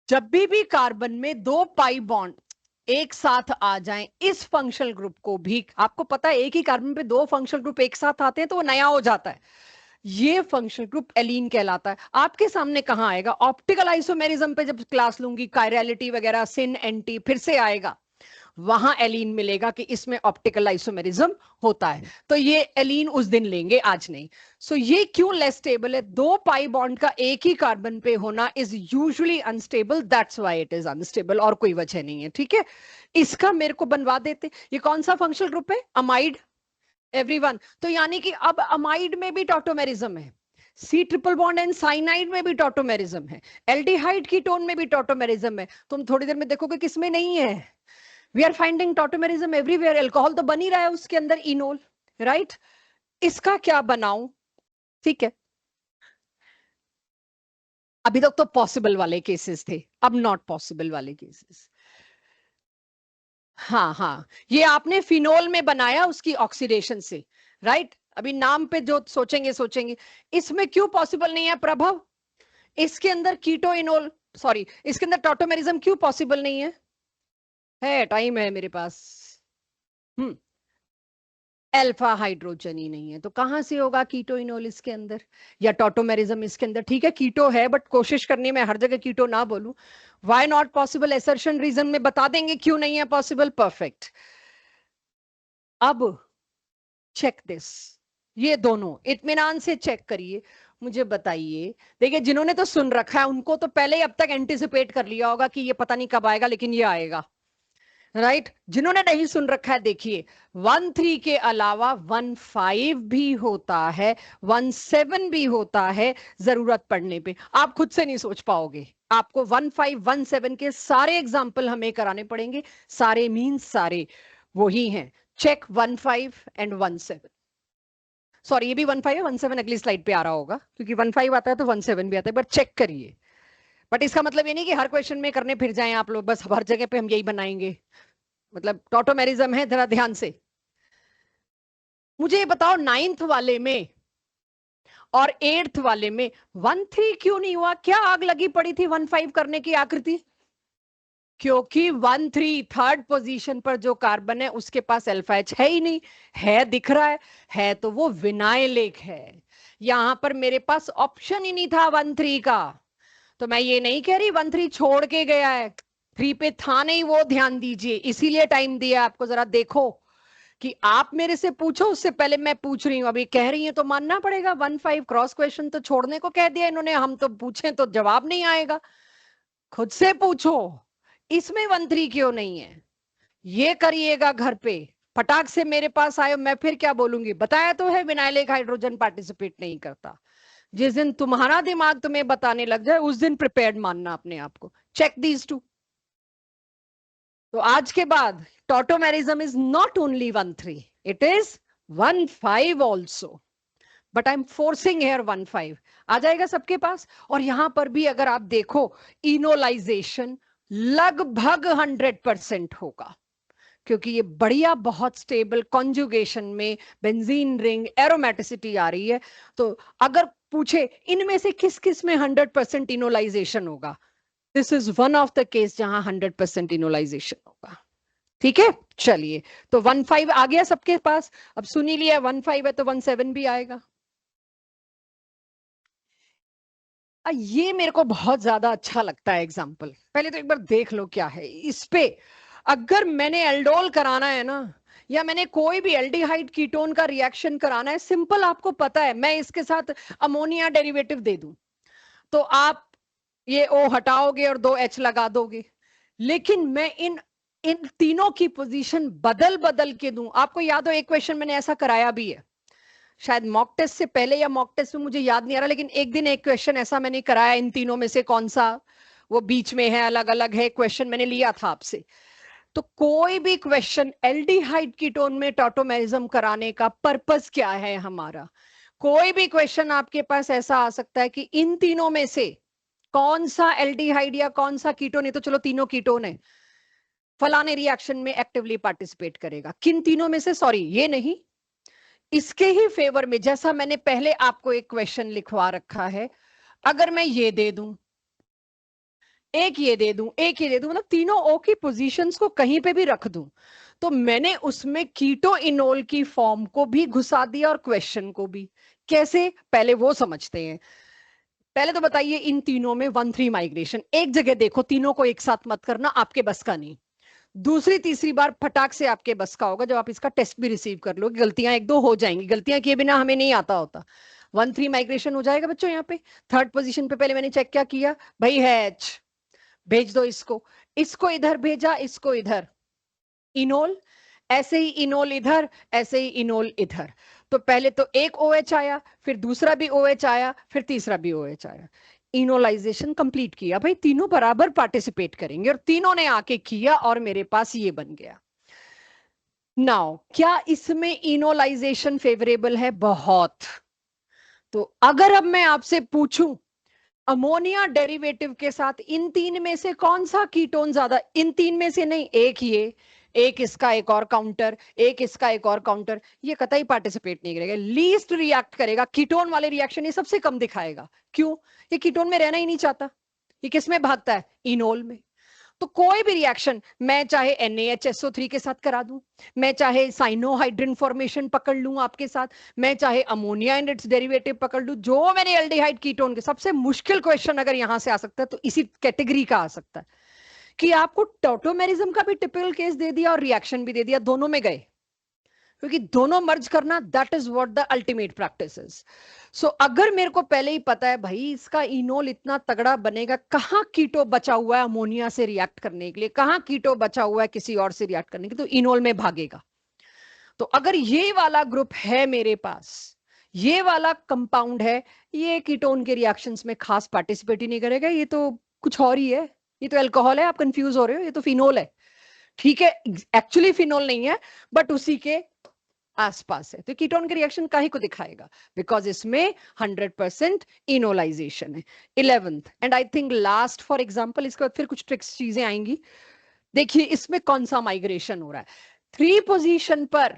जब भी कार्बन में 2 पाई बॉन्ड एक साथ आ जाएं, इस फंक्शनल ग्रुप को भी, आपको पता है एक ही कार्बन पे 2 फंक्शनल ग्रुप एक साथ आते हैं तो वो नया हो जाता है, ये फंक्शनल ग्रुप एलीन कहलाता है। आपके सामने कहां आएगा? ऑप्टिकल आइसोमेरिज्म पे जब क्लास लूंगी, कायरलिटी वगैरह, सिन एंटी, फिर से आएगा, वहां एलीन मिलेगा कि इसमें ऑप्टिकल आइसोमेरिज्म होता है। तो ये एलीन उस दिन लेंगे, आज नहीं। सो ये क्यों लेस स्टेबल है? 2 पाई बॉन्ड का एक ही कार्बन पे होना is usually unstable, that's why it is unstable, और कोई वजह नहीं है। ठीक है, इसका मेरे को बनवा देते। ये कौन सा फंक्शनल ग्रुप है? Amide, everyone. तो यानी कि अब अमाइड में भी टॉटोमेरिज्म है, C triple bond and cyanide में भी टॉटोमेरिज्म है, एल्डिहाइड कीटोन में भी टॉटोमेरिज्म है। तुम थोड़ी देर में देखोगे किसमें नहीं है। We are finding tautomerism everywhere. Alcohol तो बन ही रहा है उसके अंदर, इनोल, राइट? इसका क्या बनाऊं? ठीक है, अभी तक तो पॉसिबल वाले केसेस थे, अब नॉट पॉसिबल वाले केसेस। हाँ हाँ, ये आपने फिनोल में बनाया उसकी ऑक्सीडेशन से, राइट? अभी नाम पे जो सोचेंगे सोचेंगे, इसमें क्यों पॉसिबल नहीं है प्रभव? इसके अंदर कीटो इनोल, सॉरी, इसके अंदर टॉटोमेरिज्म क्यों पॉसिबल नहीं है टाइम है मेरे पास। हम्म, अल्फा हाइड्रोजन ही नहीं है, तो कहां से होगा कीटो इनोल इसके अंदर या टॉटोमेरिज्म इसके अंदर? ठीक है, कीटो है बट कोशिश करनी मैं हर जगह कीटो ना बोलूं। Why not possible, assertion reason में बता देंगे क्यों नहीं है पॉसिबल। परफेक्ट। अब चेक दिस, ये दोनों इत्मीनान से चेक करिए, मुझे बताइए। देखिए, जिन्होंने तो सुन रखा है उनको तो पहले ही अब तक एंटिसिपेट कर लिया होगा कि ये पता नहीं कब आएगा, लेकिन ये आएगा, राइट? जिन्होंने नहीं सुन रखा है, देखिए 1,3 के अलावा 1,5 भी होता है, 1,7 भी होता है, जरूरत पड़ने पे। आप खुद से नहीं सोच पाओगे, आपको 1,5 1,7 के सारे एग्जाम्पल हमें कराने पड़ेंगे। सारे मीन्स सारे वही हैं। Check 1,5 and 1,7। सॉरी, ये भी 1,5 है, 1,7 अगली स्लाइड पे आ रहा होगा, क्योंकि 1,5 आता है तो 1,7 भी आता है, बट चेक करिए। बट इसका मतलब ये नहीं कि हर क्वेश्चन में करने फिर जाएं आप लोग, बस हर जगह पे हम यही बनाएंगे। मतलब टॉटोमेरिज्म है, जरा ध्यान से मुझे ये बताओ, 9th वाले में और 8th वाले में 1,3 क्यों नहीं हुआ? क्या आग लगी पड़ी थी 1,5 करने की आकृति? क्योंकि 1,3 थर्ड पोजीशन पर जो कार्बन है उसके पास अल्फा एच है ही नहीं। है दिख रहा है तो वो विनाइलिक है, यहां पर मेरे पास ऑप्शन ही नहीं था 1-3 का। तो मैं ये नहीं कह रही 1-3 छोड़ के गया है, 3 पे था नहीं, वो ध्यान दीजिए, इसीलिए टाइम दिया आपको। जरा देखो कि आप मेरे से पूछो उससे पहले मैं पूछ रही हूँ, अभी कह रही है तो मानना पड़ेगा। 1-5 क्रॉस क्वेश्चन तो छोड़ने को कह दिया इन्होंने, हम तो पूछे तो जवाब नहीं आएगा। खुद से पूछो इसमें 1-3 क्यों नहीं है, ये करिएगा घर पे। फटाक से मेरे पास आए, मैं फिर क्या बोलूंगी, बताया तो है विनाइल एक हाइड्रोजन पार्टिसिपेट नहीं करता। जिस दिन तुम्हारा दिमाग तुम्हें बताने लग जाए उस दिन प्रिपेयर्ड मानना अपने आप को। Check these two. तो आज के बाद tautomerism is not only 1-3, it is 1-5 also, but I am forcing here 1-5 आ जाएगा सबके पास। और यहां पर भी अगर आप देखो इनोलाइजेशन लगभग 100% होगा, क्योंकि ये बढ़िया बहुत स्टेबल कॉन्जुगेशन में बेंजीन रिंग एरोमेटिसिटी आ रही है। तो अगर पूछे इनमें से किस किस में 100% इनोलाइजेशन होगा, this is one of the case जहां 100% इनोलाइजेशन होगा। ठीक है, चलिए। तो 1-5 आ गया सबके पास। अब सुनी लिया 1-5 है तो 1-7 भी आएगा। ये मेरे को बहुत ज्यादा अच्छा लगता है एग्जाम्पल। पहले तो एक बार देख लो क्या है इस पे। अगर मैंने एल्डोल कराना है ना, या मैंने कोई भी एल्डिहाइड कीटोन का रिएक्शन कराना है, सिंपल आपको पता है, मैं इसके साथ अमोनिया डेरिवेटिव दे दूं तो आप ये ओ हटाओगे और 2 H लगा दोगे। लेकिन मैं इन इन तीनों की पोजीशन बदल बदल के दूं। आपको याद हो एक क्वेश्चन मैंने ऐसा कराया भी है, शायद मॉक टेस्ट से पहले या मॉक टेस्ट में, मुझे याद नहीं आ रहा, लेकिन एक दिन एक क्वेश्चन ऐसा मैंने कराया, इन तीनों में से कौन सा वो बीच में है, अलग अलग है, क्वेश्चन मैंने लिया था आपसे। तो कोई भी क्वेश्चन एल्डिहाइड कीटोन में टॉटोमेरिज्म कराने का पर्पस क्या है हमारा, कोई भी क्वेश्चन आपके पास ऐसा आ सकता है कि इन तीनों में से कौन सा एल्डिहाइड या कौन सा कीटोन है, तो चलो तीनों कीटोन है, फलाने रिएक्शन में एक्टिवली पार्टिसिपेट करेगा, किन तीनों में से, सॉरी ये नहीं, इसके ही फेवर में। जैसा मैंने पहले आपको एक क्वेश्चन लिखवा रखा है, अगर मैं ये दे दूं, एक ये दे दूं, एक ये दे दूं, मतलब तीनों ओ की पोजीशंस को कहीं पे भी रख दूं, तो मैंने उसमें कीटो इनोल की फॉर्म को भी घुसा दिया और क्वेश्चन को भी। कैसे, पहले वो समझते हैं। पहले तो बताइए इन तीनों में 1-3 माइग्रेशन, एक जगह देखो, तीनों को एक साथ मत करना, आपके बस का नहीं। दूसरी तीसरी बार फटाक से आपके बस का होगा जब आप इसका टेस्ट भी रिसीव कर लो। गलतियां एक दो हो जाएंगी, गलतियां किए बिना हमें नहीं आता होता। 1-3 माइग्रेशन हो जाएगा बच्चों। यहाँ पे थर्ड पोजीशन पे पहले मैंने चेक क्या किया, भाई है H, भेज दो इसको, इसको इधर भेजा, इसको इधर, इनोल, ऐसे ही इनोल इधर, ऐसे ही इनोल इधर। तो पहले तो एक OH आया, फिर दूसरा भी OH आया, फिर तीसरा भी OH आया। इनोलाइजेशन कंप्लीट किया, भाई तीनों बराबर पार्टिसिपेट करेंगे, और तीनों ने आके किया और मेरे पास ये बन गया। नाउ क्या इसमें इनोलाइजेशन फेवरेबल है? बहुत। तो अगर अब मैं आपसे पूछूं अमोनिया डेरिवेटिव के साथ इन तीन में से कौन सा कीटोन ज्यादा, इन तीन में से नहीं, एक ये, एक इसका एक और काउंटर, एक इसका एक और काउंटर, ये कतई पार्टिसिपेट नहीं करेगा, लीस्ट रिएक्ट करेगा, कीटोन वाले रिएक्शन ये सबसे कम दिखाएगा। क्यों? ये कीटोन में रहना ही नहीं चाहता, ये किस में भागता है? इनोल में। तो कोई भी रिएक्शन मैं चाहे NaHSO3 के साथ करा दूं, मैं चाहे साइनोहाइड्रिन फॉर्मेशन पकड़ लूं आपके साथ, मैं चाहे अमोनिया एंड इट्स डेरिवेटिव पकड़ लूं, जो मैंने एल्डिहाइड कीटोन के, सबसे मुश्किल क्वेश्चन अगर यहां से आ सकता है तो इसी कैटेगरी का आ सकता है कि आपको टॉटोमेरिज्म का भी टिपिकल केस दे दिया और रिएक्शन भी दे दिया, दोनों में गए, क्योंकि दोनों मर्ज करना that is what the ultimate practice is. So अगर मेरे को पहले ही पता है भाई इसका इनोल इतना तगड़ा बनेगा, कहां कीटो बचा हुआ है अमोनिया से रिएक्ट करने के लिए, कहां कीटो बचा हुआ है किसी और से रिएक्ट करने के लिए, तो इनोल में भागेगा। तो अगर ये वाला ग्रुप है मेरे पास, ये वाला कंपाउंड है, ये कीटोन के रिएक्शंस में खास पार्टिसिपेट ही नहीं करेगा, ये तो कुछ और ही है, ये तो अल्कोहल है, आप कंफ्यूज हो रहे हो, ये तो फिनोल है। ठीक है, एक्चुअली फिनोल नहीं है, बट उसी के आसपास है, तो कीटोन के रिएक्शन काहे को दिखाएगा? बिकॉज इसमें 100% इनोलाइजेशन है। 11th and I think last for example, इसके बाद फिर कुछ ट्रिक्स चीजें आएंगी। देखिए इसमें कौन सा माइग्रेशन हो रहा है, 3 पोजीशन पर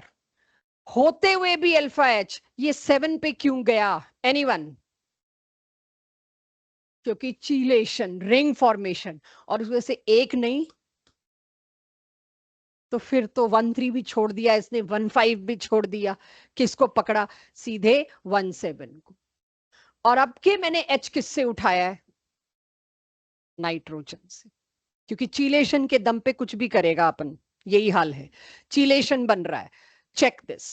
होते हुए भी अल्फा H, ये 7 पे क्यों गया? एनीवन? क्योंकि चीलेशन, रिंग फॉर्मेशन, और उसमें से एक नहीं, तो फिर तो 1-3 भी छोड़ दिया इसने, 1-5 भी छोड़ दिया, किसको पकड़ा? सीधे 1-7 को। और अब के मैंने H किससे उठाया है? नाइट्रोजन से, क्योंकि चीलेशन के दम पे कुछ भी करेगा अपन, यही हाल है, चीलेशन बन रहा है। Check this.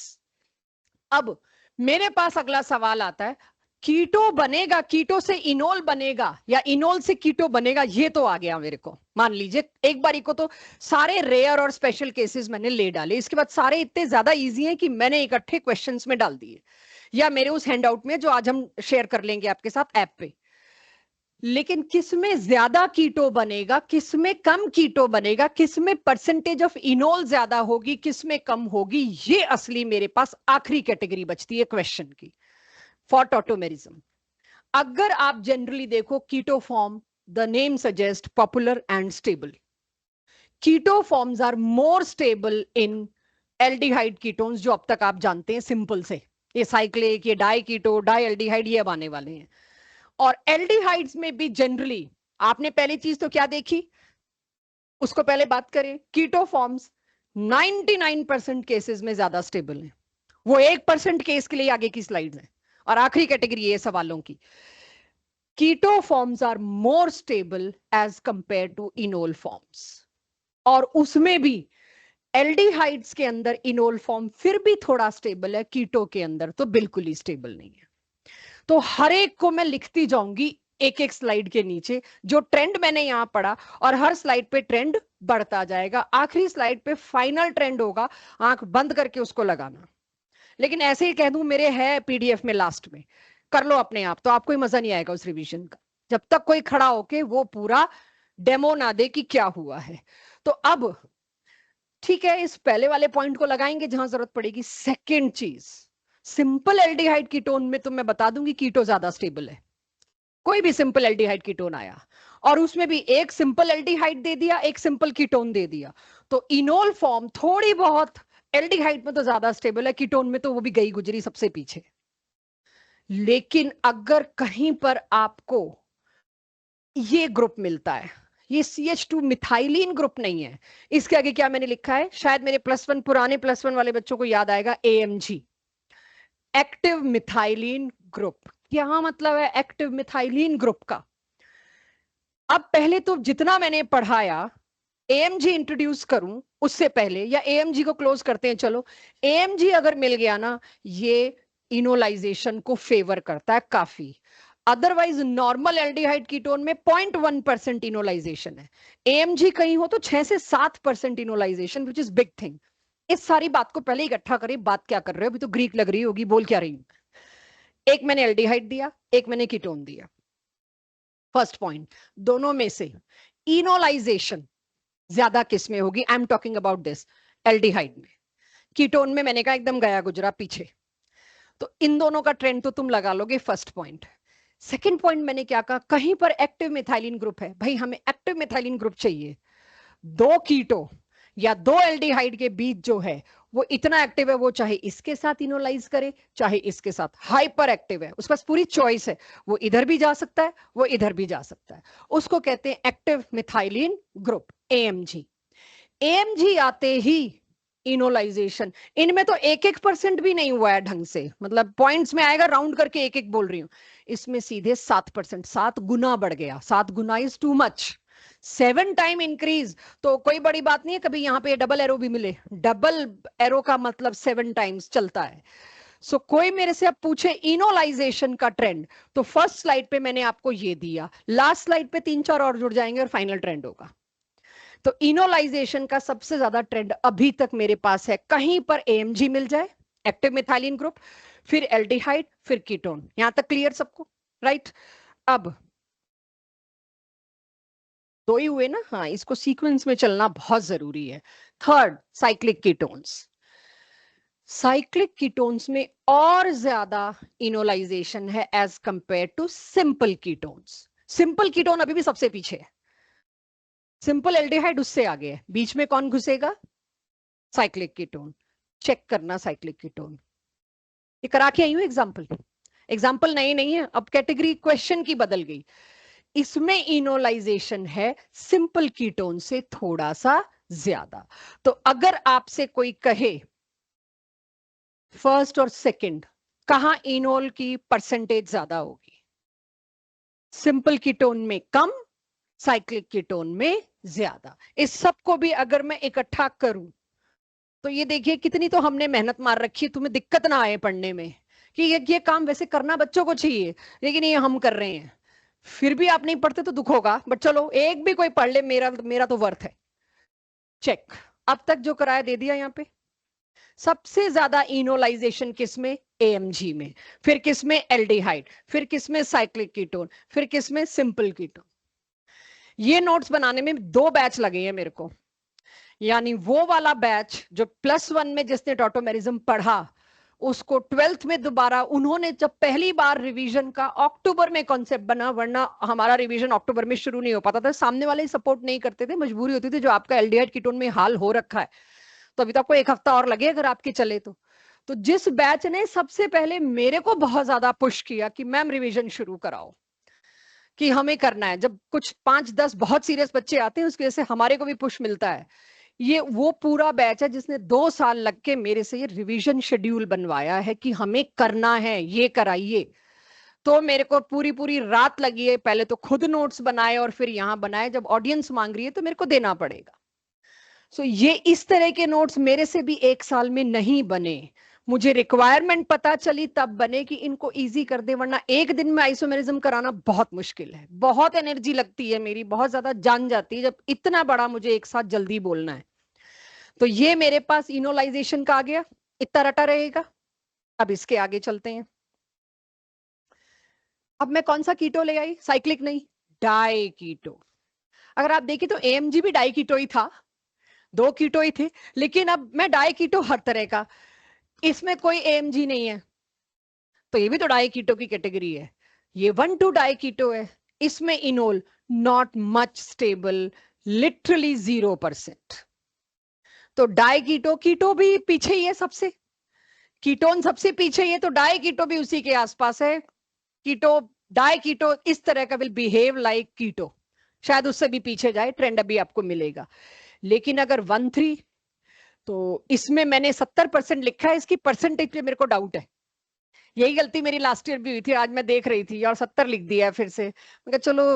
अब मेरे पास अगला सवाल आता है, कीटो बनेगा, कीटो से इनोल बनेगा या इनोल से कीटो बनेगा, ये तो आ गया मेरे को। मान लीजिए एक बारी को तो सारे रेयर और स्पेशल केसेस मैंने ले डाले, इसके बाद सारे इतने ज्यादा इजी हैं कि मैंने इकट्ठे क्वेश्चंस में डाल दिए, या मेरे उस हैंडआउट में जो आज हम शेयर कर लेंगे आपके साथ ऐप पे। लेकिन किसमें ज्यादा कीटो बनेगा, किसमें कम कीटो बनेगा, किसमें परसेंटेज ऑफ इनोल ज्यादा होगी, किसमें कम होगी, ये असली मेरे पास आखिरी कैटेगरी बचती है क्वेश्चन की फॉर टॉटोमेरिज्म। अगर आप जनरली देखो keto form, the name suggest popular and stable. Keto forms are more stable in aldehyde ketones, जो अब तक आप जानते हैं सिंपल से, ये साइक्लिक, ये डाई कीटो, डाई एल्डिहाइड, ये अब आने वाले हैं। और एल्डिहाइड्स में भी जनरली आपने पहली चीज तो क्या देखी, उसको पहले बात करें, कीटो फॉर्म्स 99% केसेस में ज्यादा स्टेबल हैं। वो 1% केस के लिए आगे की स्लाइड्स हैं। और आखिरी कैटेगरी है सवालों की, keto forms are more stable as compare to enol forms. और उसमें भी एल्डिहाइड्स के अंदर इनोल फॉर्म फिर भी थोड़ा स्टेबल है, कीटो के अंदर तो बिल्कुल ही स्टेबल नहीं है। तो हर एक को मैं लिखती जाऊंगी एक एक स्लाइड के नीचे, जो ट्रेंड मैंने यहां पढ़ा, और हर स्लाइड पे ट्रेंड बढ़ता जाएगा। आखिरी स्लाइड पे फाइनल ट्रेंड होगा, आंख बंद करके उसको लगाना। लेकिन ऐसे ही कह दूं मेरे है पीडीएफ में, लास्ट में कर लो अपने आप, तो आपको ही मजा नहीं आएगा उस रिवीजन का, जब तक कोई खड़ा होके वो पूरा डेमो ना दे कि क्या हुआ है। तो अब ठीक है, इस पहले वाले पॉइंट को लगाएंगे जहां जरूरत पड़ेगी। सेकेंड चीज, सिंपल एल्डिहाइड कीटोन में तो मैं बता दूंगी कीटो ज्यादा स्टेबल है। कोई भी सिंपल एल्डिहाइड कीटोन आया और उसमें भी एक सिंपल एल्डिहाइड दे दिया, एक सिंपल कीटोन दे दिया, तो इनोल फॉर्म थोड़ी बहुत एल्डिहाइड में तो ज्यादा स्टेबल है, कीटोन में तो वो भी गई गुजरी सबसे पीछे। लेकिन अगर कहीं पर आपको ये ग्रुप मिलता है, ये CH2 मिथाइलिन ग्रुप नहीं है, इसके आगे क्या मैंने लिखा है, शायद मेरे +1 पुराने +1 वाले बच्चों को याद आएगा, AMG, एक्टिव मिथाइलिन ग्रुप। क्या मतलब है एक्टिव मिथाइलिन ग्रुप का? अब पहले तो जितना मैंने पढ़ाया, AMG इंट्रोड्यूस करूं उससे पहले, या AMG को क्लोज करते हैं चलो, AMG अगर मिल गया ना, ये इनोलाइजेशन को फेवर करता है काफी। अदरवाइज नॉर्मल एल्डिहाइड कीटोन में 0.1% इनोलाइजेशन है, AMG कहीं हो तो 6 से 7% enolisation, which is big thing. इस सारी बात को पहले इकट्ठा करें, बात क्या कर रहे हो, अभी तो ग्रीक लग रही होगी, बोल क्या रही हूं। एक मैंने एल्डिहाइड दिया, एक मैंने कीटोन दिया। फर्स्ट पॉइंट, दोनों में से इनोलाइजेशन ज्यादा किस में होगी? I am talking about this, aldehyde में। कीटोन में मैंने कहा एकदम गया गुजरा पीछे। तो इन दोनों का ट्रेंड तो तुम लगा लोगे, फर्स्ट पॉइंट। सेकंड पॉइंट मैंने क्या कहा, कहीं पर एक्टिव मिथाइलिन ग्रुप है, भाई हमें एक्टिव मिथाइलिन ग्रुप चाहिए। दो कीटो या दो एल्डिहाइड के बीच जो है वो इतना एक्टिव है, वो चाहे इसके साथ इनोलाइज करे चाहे इसके साथ, हाइपर एक्टिव है, उसके पास पूरी चॉइस है, वो इधर भी जा सकता है, वो इधर भी जा सकता है। उसको कहते हैं active methylene group, AMG। AMG आते ही इनोलाइजेशन, इनमें तो 1% भी नहीं हुआ है ढंग से, मतलब पॉइंट्स में आएगा, राउंड करके एक एक बोल रही हूं, इसमें सीधे 7%, 7 गुना बढ़ गया। 7 गुना is too much, 7 time increase तो कोई बड़ी बात नहीं है, कभी यहां पे डबल एरो भी मिले, डबल एरो का मतलब 7 टाइम्स चलता है। सो कोई मेरे से अब पूछे इनोलाइजेशन का ट्रेंड, तो फर्स्ट स्लाइड पे मैंने आपको ये दिया, लास्ट स्लाइड पे 3-4 और जुड़ जाएंगे और फाइनल ट्रेंड होगा। तो इनोलाइजेशन का सबसे ज्यादा ट्रेंड अभी तक मेरे पास है, कहीं पर AMG मिल जाए, एक्टिव मिथाइलिन ग्रुप, फिर एल्डिहाइड, फिर कीटोन। यहां तक क्लियर सबको? राइट। अब दो ही हुए ना, हाँ, इसको सीक्वेंस में चलना बहुत जरूरी है। Third, cyclic ketones. Cyclic ketones में और ज्यादा इनोलाइजेशन है as compare to simple ketones. Simple ketone अभी भी सबसे पीछे है, सिंपल एल्डिहाइड उससे आगे है, बीच में कौन घुसेगा? Cyclic ketone. चेक करना साइक्लिक कीटोन, ये करा के आई हूं एग्जाम्पल, एग्जाम्पल नहीं है, अब कैटेगरी क्वेश्चन की बदल गई। इसमें इनोलाइजेशन है सिंपल कीटोन से थोड़ा सा ज्यादा। तो अगर आपसे कोई कहे फर्स्ट और सेकंड कहां इनोल की परसेंटेज ज्यादा होगी, सिंपल कीटोन में कम, साइक्लिक कीटोन में ज्यादा। इस सब को भी अगर मैं इकट्ठा करूं तो ये देखिए कितनी तो हमने मेहनत मार रखी है, तुम्हें दिक्कत ना आए पढ़ने में कि ये काम वैसे करना बच्चों को चाहिए, लेकिन ये हम कर रहे हैं, फिर भी आप नहीं पढ़ते तो दुख होगा, बट चलो एक भी कोई पढ़ ले, मेरा मेरा तो वर्थ है। चेक। अब तक जो कराया दे दिया यहाँ पे। सबसे ज्यादा इनोलाइजेशन किसमें? एएमजी में। फिर किसमें? एल्डिहाइड। फिर किसमें? Cyclic ketone. फिर किसमें? Simple ketone. ये नोट्स बनाने में 2 बैच लगे हैं मेरे को, यानी वो वाला बैच जो +1 में जिसने टॉटोमेरिज्म पढ़ा, उसको 12th में दोबारा उन्होंने जब पहली बार रिवीजन का, अक्टूबर में कॉन्सेप्ट बना, वरना हमारा रिवीजन अक्टूबर में शुरू नहीं हो पाता था, सामने वाले सपोर्ट नहीं करते थे, मजबूरी होती थी, जो आपका एल्डिहाइड कीटोन में हाल हो रखा है तो अभी तो आपको 1 हफ्ता और लगे अगर आपके चले तो जिस बैच ने सबसे पहले मेरे को बहुत ज्यादा पुश किया कि मैम रिवीजन शुरू कराओ, कि हमें करना है, जब कुछ 5-10 बहुत सीरियस बच्चे आते हैं उसकी वजह से हमारे को भी पुश मिलता है, ये वो पूरा बैच है जिसने 2 साल लग के मेरे से ये रिवीजन शेड्यूल बनवाया है कि हमें करना है, ये कराइए। तो मेरे को पूरी पूरी रात लगी है, पहले तो खुद नोट्स बनाए और फिर यहाँ बनाए, जब ऑडियंस मांग रही है तो मेरे को देना पड़ेगा। सो ये इस तरह के नोट्स मेरे से भी 1 साल में नहीं बने, मुझे रिक्वायरमेंट पता चली तब बने कि इनको इजी कर दे, वरना एक दिन में आइसोमेरिज्म कराना बहुत मुश्किल है, बहुत एनर्जी लगती है मेरी, बहुत ज्यादा जान जाती है जब इतना बड़ा मुझे एक साथ जल्दी बोलना है। तो ये मेरे पास इनोलाइजेशन का आ गया, इतना रटा रहेगा। अब इसके आगे चलते हैं। अब मैं कौन सा कीटो ले आई? साइक्लिक नहीं, डाई कीटो। अगर आप देखें तो एएमजी भी डाई कीटो ही था, 2 कीटो ही थे, लेकिन अब मैं डाई कीटो हर तरह का, इसमें कोई एएमजी नहीं है तो ये भी तो डाई कीटो की कैटेगरी है। ये 1,2 डाई कीटो है, इसमें enol not much stable, literally 0%। तो डाई कीटो, कीटो भी पीछे ही है सबसे, कीटोन सबसे पीछे ही है, तो डाई कीटो भी उसी के आसपास है। कीटो, डाई कीटो इस तरह का विल बिहेव लाइक कीटो, शायद उससे भी पीछे जाए, ट्रेंड अभी आपको मिलेगा। लेकिन अगर 1,3, तो इसमें मैंने 70% लिखा है, इसकी परसेंटेज पे मेरे को डाउट है, यही गलती मेरी लास्ट ईयर भी हुई थी, आज मैं देख रही थी और 70 लिख दिया है फिर से। मैं चलो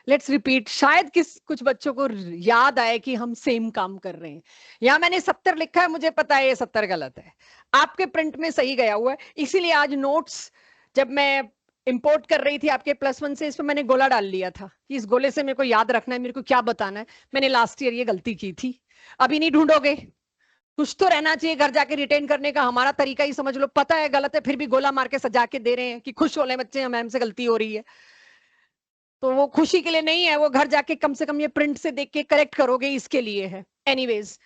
लेट्स रिपीट, शायद कुछ बच्चों को याद आए कि हम सेम काम कर रहे हैं। यहाँ मैंने 70 लिखा है, मुझे पता है ये 70 गलत है, आपके प्रिंट में सही गया हुआ है, इसीलिए आज नोट्स जब मैं इंपोर्ट कर रही थी आपके +1 से, इसमें मैंने गोला डाल लिया था कि इस गोले से मेरे को याद रखना है, मेरे को क्या बताना है। मैंने लास्ट ईयर ये गलती की थी, अभी नहीं ढूंढोगे, कुछ तो रहना चाहिए घर जाके रिटेन करने का, हमारा तरीका ही समझ लो, पता है गलत है फिर भी गोला मार के सजा के दे रहे हैं कि खुश हो ले बच्चे, मैम से गलती हो रही है। तो वो खुशी के लिए नहीं है, वो घर जाके कम से कम ये प्रिंट से देख के करेक्ट करोगे, इसके लिए है। एनीवेज,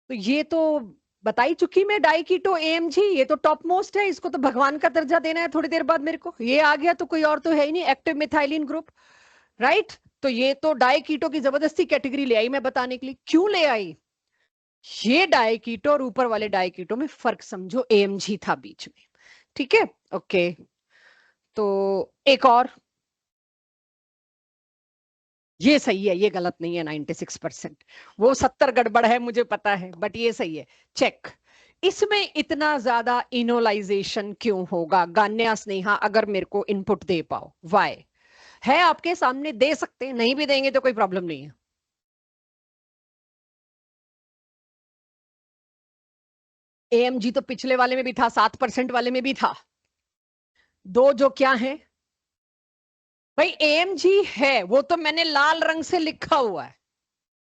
तो ये तो बता ही चुकी मैं, डाई कीटो एएमजी, ये तो टॉप मोस्ट है, इसको तो भगवान का दर्जा देना है थोड़ी देर बाद मेरे को, ये आ गया तो कोई और तो है ही नहीं, एक्टिव मिथाइलिन ग्रुप, राइट। तो ये तो डाई कीटो की जबरदस्ती कैटेगरी ले आई मैं बताने के लिए, क्यों ले आई? ये डाई कीटो और ऊपर वाले डाई कीटो में फर्क समझो, एएमजी था बीच में, ठीक है, ओके। तो एक और, ये सही है, ये गलत नहीं है 96%, वो 70 गड़बड़ है मुझे पता है, बट ये सही है, चेक। इसमें इतना ज्यादा इनोलाइजेशन क्यों होगा? गान्या स्नेहा अगर मेरे को इनपुट दे पाओ, वाई है आपके सामने, दे सकते हैं, नहीं भी देंगे तो कोई प्रॉब्लम नहीं है। एएमजी तो पिछले वाले में भी था, 7% वाले में भी था, दो जो क्या है भाई, एएमजी है, वो तो मैंने लाल रंग से लिखा हुआ है,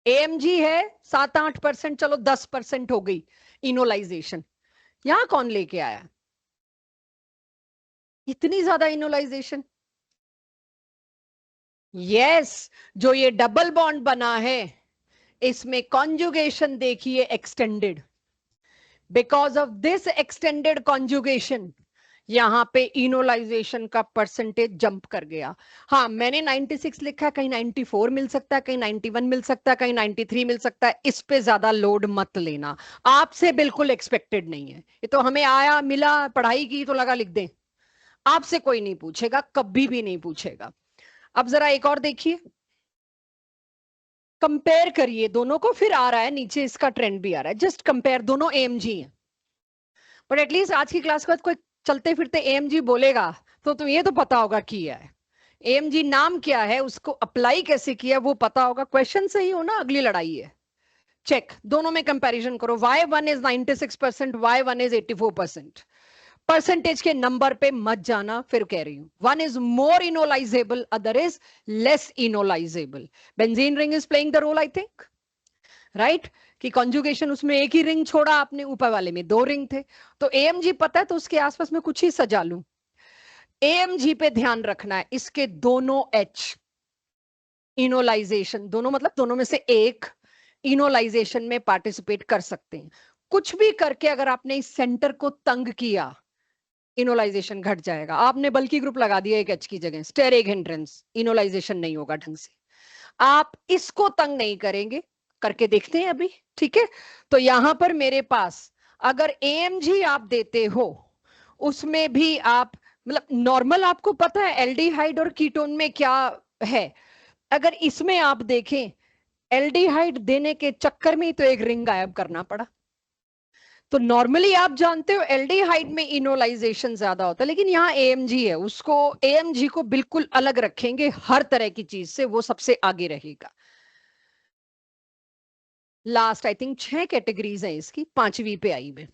एएमजी है 7-8%, चलो 10% हो गई इनोलाइजेशन। यहां कौन लेके आया इतनी ज्यादा इनोलाइजेशन? यस, जो ये डबल बॉन्ड बना है इसमें कॉन्जुगेशन देखिए extended, because of this extended conjugation यहां पे इनोलाइजेशन का परसेंटेज जंप कर गया। हाँ, मैंने 96 लिखा है, कहीं 94 मिल सकता है, कहीं 91 मिल सकता है, कहीं 93 मिल सकता है, इस पे ज्यादा लोड मत लेना, आपसे बिल्कुल एक्सपेक्टेड नहीं है, ये तो हमें आया मिला, पढ़ाई की तो लगा लिख दें, आपसे कोई नहीं पूछेगा, कभी भी नहीं पूछेगा। अब जरा एक और देखिए, कंपेयर करिए दोनों को, फिर आ रहा है नीचे इसका ट्रेंड भी आ रहा है, जस्ट कंपेयर, दोनों एएमजी हैं, बट एटलीस्ट आज की क्लास के बाद कोई चलते फिरते एएमजी बोलेगा तो तुम्हें ये तो पता होगा कि है, AMG नाम क्या है, उसको अप्लाई कैसे किया वो पता होगा, क्वेश्चन सही हो ना, अगली लड़ाई है। चेक, दोनों में कंपैरिजन करो, Y1 is 96%, Y1 is 84%। Percentage के नंबर पे मत जाना, फिर कह रही हूं one is more enolizable, other is less enolizable. Benzene ring is playing the role, I think, right, कि कॉन्जुगेशन उसमें एक ही रिंग छोड़ा आपने, ऊपर वाले में 2 रिंग थे। तो AMG पता है तो उसके आसपास में कुछ ही सजा लूं। AMG पे ध्यान रखना है, इसके दोनों H इनोलाइजेशन, दोनों मतलब दोनों में से एक इनोलाइजेशन में पार्टिसिपेट कर सकते हैं। कुछ भी करके अगर आपने इस सेंटर को तंग किया, इनोलाइजेशन घट जाएगा। आपने बल्कि ग्रुप लगा दिया एक H की जगह, स्टेरिक हिंड्रेंस, इनोलाइजेशन नहीं होगा ढंग से। आप इसको तंग नहीं करेंगे, करके देखते हैं अभी, ठीक है। तो यहां पर मेरे पास अगर AMG आप देते हो, उसमें भी आप मतलब नॉर्मल आपको पता है एल्डिहाइड और कीटोन में क्या है। अगर इसमें आप देखें, एल्डिहाइड देने के चक्कर में ही तो एक रिंग गायब करना पड़ा। तो नॉर्मली आप जानते हो एल्डिहाइड में इनोलाइजेशन ज्यादा होता है, लेकिन यहाँ AMG है, उसको AMG को बिल्कुल अलग रखेंगे हर तरह की चीज से, वो सबसे आगे रहेगा। लास्ट आई थिंक 6 कैटेगरीज है इसकी, 5वीं पे आई में।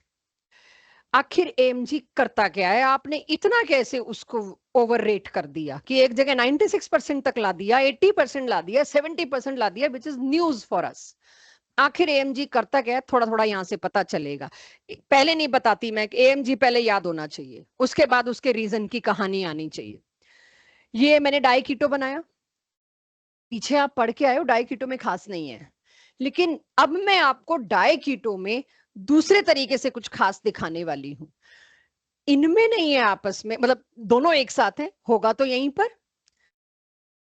आखिर AMG करता क्या है, आपने इतना कैसे उसको ओवर रेट कर दिया कि एक जगह 96% तक ला दिया, 80% ला दिया, 70% ला दिया, which is news for us. आखिर AMG करता क्या है, थोड़ा थोड़ा यहां से पता चलेगा। पहले नहीं बताती मैं, AMG पहले याद होना चाहिए, उसके बाद उसके रीजन की कहानी आनी चाहिए। ये मैंने डाई कीटो बनाया, पीछे आप पढ़ के आए हो, डाई कीटो में खास नहीं है, लेकिन अब मैं आपको डाई कीटो में दूसरे तरीके से कुछ खास दिखाने वाली हूं। इनमें नहीं है आपस में, मतलब दोनों एक साथ है, होगा तो यहीं पर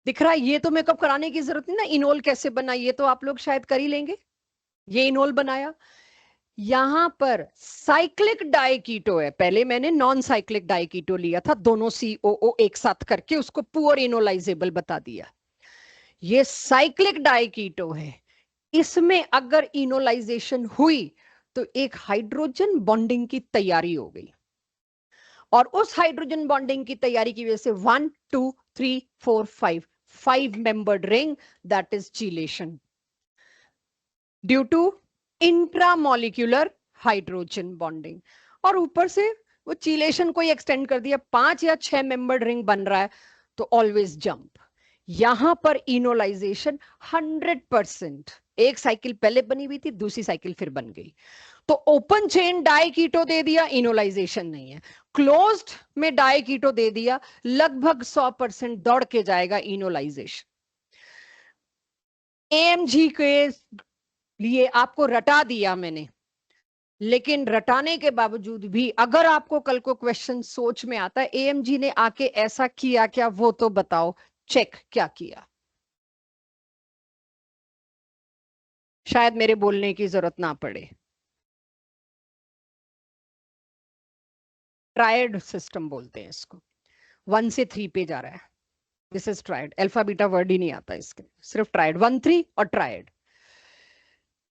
दिख रहा है। ये तो मेकअप कराने की जरूरत नहीं ना, इनोल कैसे बना ये तो आप लोग शायद कर ही लेंगे। ये इनोल बनाया, यहां पर साइक्लिक डाइकीटो है, पहले मैंने नॉन साइक्लिक डाइकीटो लिया था, दोनों COO एक साथ करके उसको पुअर इनोलाइजेबल बता दिया। ये साइक्लिक डाइकीटो है, इसमें अगर इनोलाइजेशन हुई तो एक हाइड्रोजन बॉन्डिंग की तैयारी हो गई, और उस हाइड्रोजन बॉन्डिंग की तैयारी की वजह से 1 2 3 4 5 membered ring, that is chelation due to intramolecular hydrogen bonding. और ऊपर से वो चीलेशन को एक्सटेंड कर दिया, 5 या 6 मेंबर्ड रिंग बन रहा है, तो ऑलवेज जंप। यहां पर इनोलाइजेशन 100%, एक साइकिल पहले बनी हुई थी, दूसरी साइकिल फिर बन गई, तो ओपन चेन डाई कीटो दे दिया, इनोलाइजेशन नहीं है। क्लोज्ड में डाई कीटो दे दिया, लगभग 100% दौड़ के जाएगा इनोलाइजेशन। AMG के लिए आपको रटा दिया मैंने, लेकिन रटाने के बावजूद भी अगर आपको कल को क्वेश्चन सोच में आता है AMG ने आके ऐसा किया क्या, वो तो बताओ, चेक क्या किया। शायद मेरे बोलने की जरूरत ना पड़े। ट्रायड सिस्टम बोलते हैं इसको, 1 से 3 पे जा रहा है, this is triad, alpha beta word ही नहीं आता इसके, सिर्फ ट्रायड, 1 3 और ट्रायड।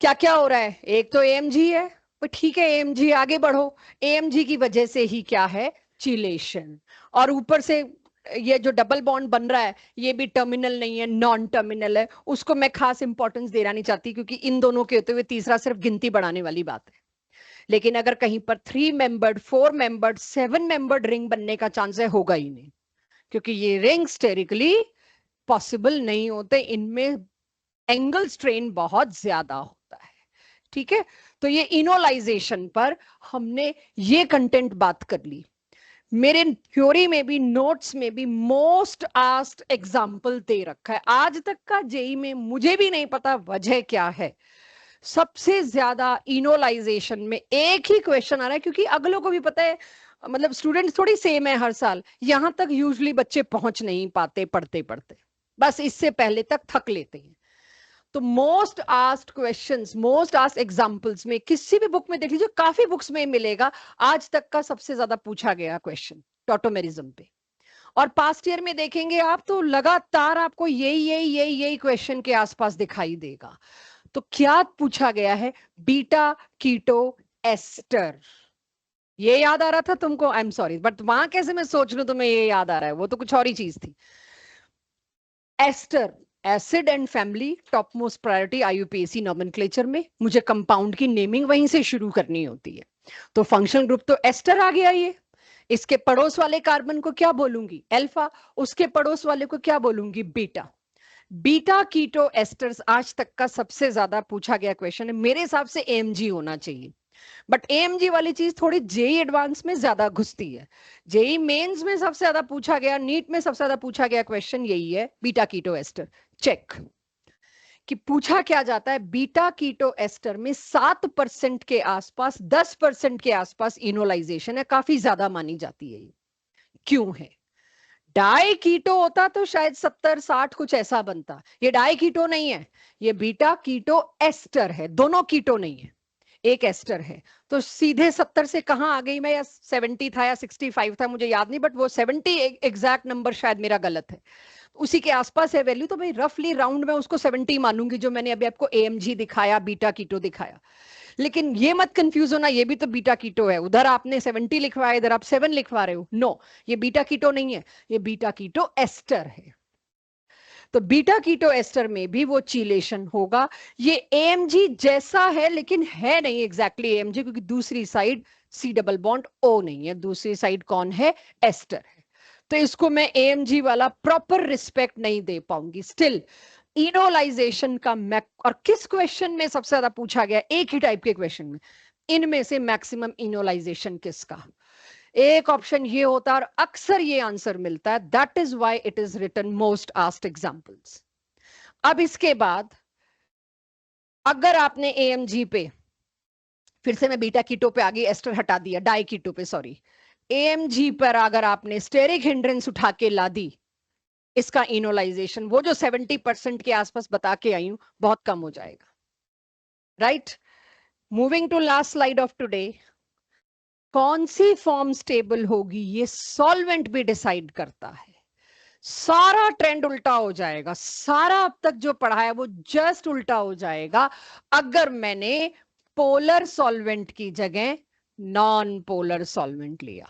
क्या क्या हो रहा है, एक तो AMG है, तो ठीक है AMG आगे बढ़ो, AMG की वजह से ही क्या है, चिलेशन। और ऊपर से ये जो डबल बॉन्ड बन रहा है, ये भी टर्मिनल नहीं है, नॉन टर्मिनल है, उसको मैं खास इंपॉर्टेंस देना नहीं चाहती, क्योंकि इन दोनों के होते हुए तीसरा सिर्फ गिनती बढ़ाने वाली बात है। लेकिन अगर कहीं पर 3 मेंबर्ड 4 मेंबर्ड 7 मेंबर्ड रिंग बनने का चांस है, होगा ही नहीं, क्योंकि ये रिंग स्टेरिकली पॉसिबल नहीं होते, इनमें एंगल स्ट्रेन बहुत ज्यादा होता है, ठीक है। तो ये इनोलाइजेशन पर हमने ये कंटेंट बात कर ली। मेरे थ्योरी में भी, नोट्स में भी मोस्ट आस्क्ड एग्जाम्पल दे रखा है, आज तक का जेई में मुझे भी नहीं पता वजह क्या है, सबसे ज्यादा इनोलाइजेशन में एक ही क्वेश्चन आ रहा है, क्योंकि अगलों को भी पता है, मतलब स्टूडेंट्स थोड़ी सेम है हर साल, यहां तक यूजुअली बच्चे पहुंच नहीं पाते पढ़ते पढ़ते, बस इससे पहले तक थक लेते हैं। तो most asked questions, most asked examples में किसी भी बुक में देख लीजिए, काफी बुक्स में मिलेगा, आज तक का सबसे ज्यादा पूछा गया क्वेश्चन टॉटोमेरिज्म पे। और पास्ट ईयर में देखेंगे आप तो लगातार आपको यही क्वेश्चन के आसपास दिखाई देगा। तो क्या पूछा गया है, बीटा कीटो एस्टर, ये याद आ रहा था तुमको, आई एम सॉरी, बट वहां कैसे मैं सोच लूं तुम्हें ये याद आ रहा है, वो तो कुछ और ही चीज थी। Ester acid and family top most priority IUPAC nomenclature में, मुझे कंपाउंड की नेमिंग वहीं से शुरू करनी होती है। तो फंक्शनल ग्रुप तो एस्टर आ गया, ये इसके पड़ोस वाले कार्बन को क्या बोलूंगी, अल्फा, उसके पड़ोस वाले को क्या बोलूंगी, बीटा। बीटा कीटो एस्टर्स आज तक का सबसे ज्यादा पूछा गया क्वेश्चन है, मेरे हिसाब से एएमजी होना चाहिए। बट एएमजी वाली चीज थोड़ी जेई एडवांस में ज्यादा घुसती है। जेई मेंस में सबसे ज्यादा पूछा गया, नीट में सबसे ज्यादा पूछा गया क्वेश्चन यही है, बीटा कीटो एस्टर। चेक कि पूछा क्या जाता है, बीटा कीटो एस्टर में 7% के आसपास, 10% के आसपास इनोलाइजेशन है, काफी ज्यादा मानी जाती है। ये क्यों है? डाई कीटो होता तो शायद 70-60 कुछ ऐसा बनता, ये डाई कीटो नहीं है, ये बीटा कीटो एस्टर है, दोनों कीटो नहीं है, एक एस्टर है। तो सीधे 70 से कहां आ गई मैं, या 70 था या 65 था मुझे याद नहीं, बट वो 70 एग्जैक्ट नंबर शायद मेरा गलत है, उसी के आसपास है वैल्यू, तो भाई रफली राउंड में उसको 70 मानूंगी, जो मैंने अभी आपको एएमजी दिखाया, बीटा कीटो दिखाया। लेकिन ये मत कंफ्यूज होना, ये भी तो बीटा कीटो है, उधर आपने 70 लिखवाया, इधर आप 7 लिखवा रहे हो, नो, ये बीटा कीटो नहीं है, ये बीटा कीटो एस्टर है। तो बीटा कीटो एस्टर में भी वो चीलेशन होगा, ये एएमजी जैसा है लेकिन है नहीं एग्जैक्टली एएमजी, क्योंकि दूसरी side C double bond O नहीं है, दूसरी साइड कौन है, एस्टर है। तो इसको मैं एएमजी वाला प्रॉपर रिस्पेक्ट नहीं दे पाऊंगी। स्टिल इनोलाइजेशन का मैक, और किस क्वेश्चन में सबसे ज्यादा पूछा गया, एक ही टाइप के क्वेश्चन में, इनमें से मैक्सिमम इनोलाइजेशन किसका, एक ऑप्शन ये होता है और अक्सर ये आंसर मिलता है, that is why it is written most asked examples. अब इसके बाद अगर आपने एएमजी पे, फिर से मैं बीटा कीटो पे आ गई, एस्टर हटा दिया, डाई कीटो पे सॉरी, एएमजी पर अगर आपने स्टेरिक हिंड्रेंस उठा के ला दी, इसका इनोलाइजेशन वो जो 70% के आसपास बता के आई हूं, बहुत कम हो जाएगा। Right, moving to last slide of today, कौन सी फॉर्म स्टेबल होगी ये सॉल्वेंट भी डिसाइड करता है। सारा ट्रेंड उल्टा हो जाएगा, सारा अब तक जो पढ़ा है वो जस्ट उल्टा हो जाएगा अगर मैंने पोलर सॉल्वेंट की जगह नॉन पोलर सॉल्वेंट लिया।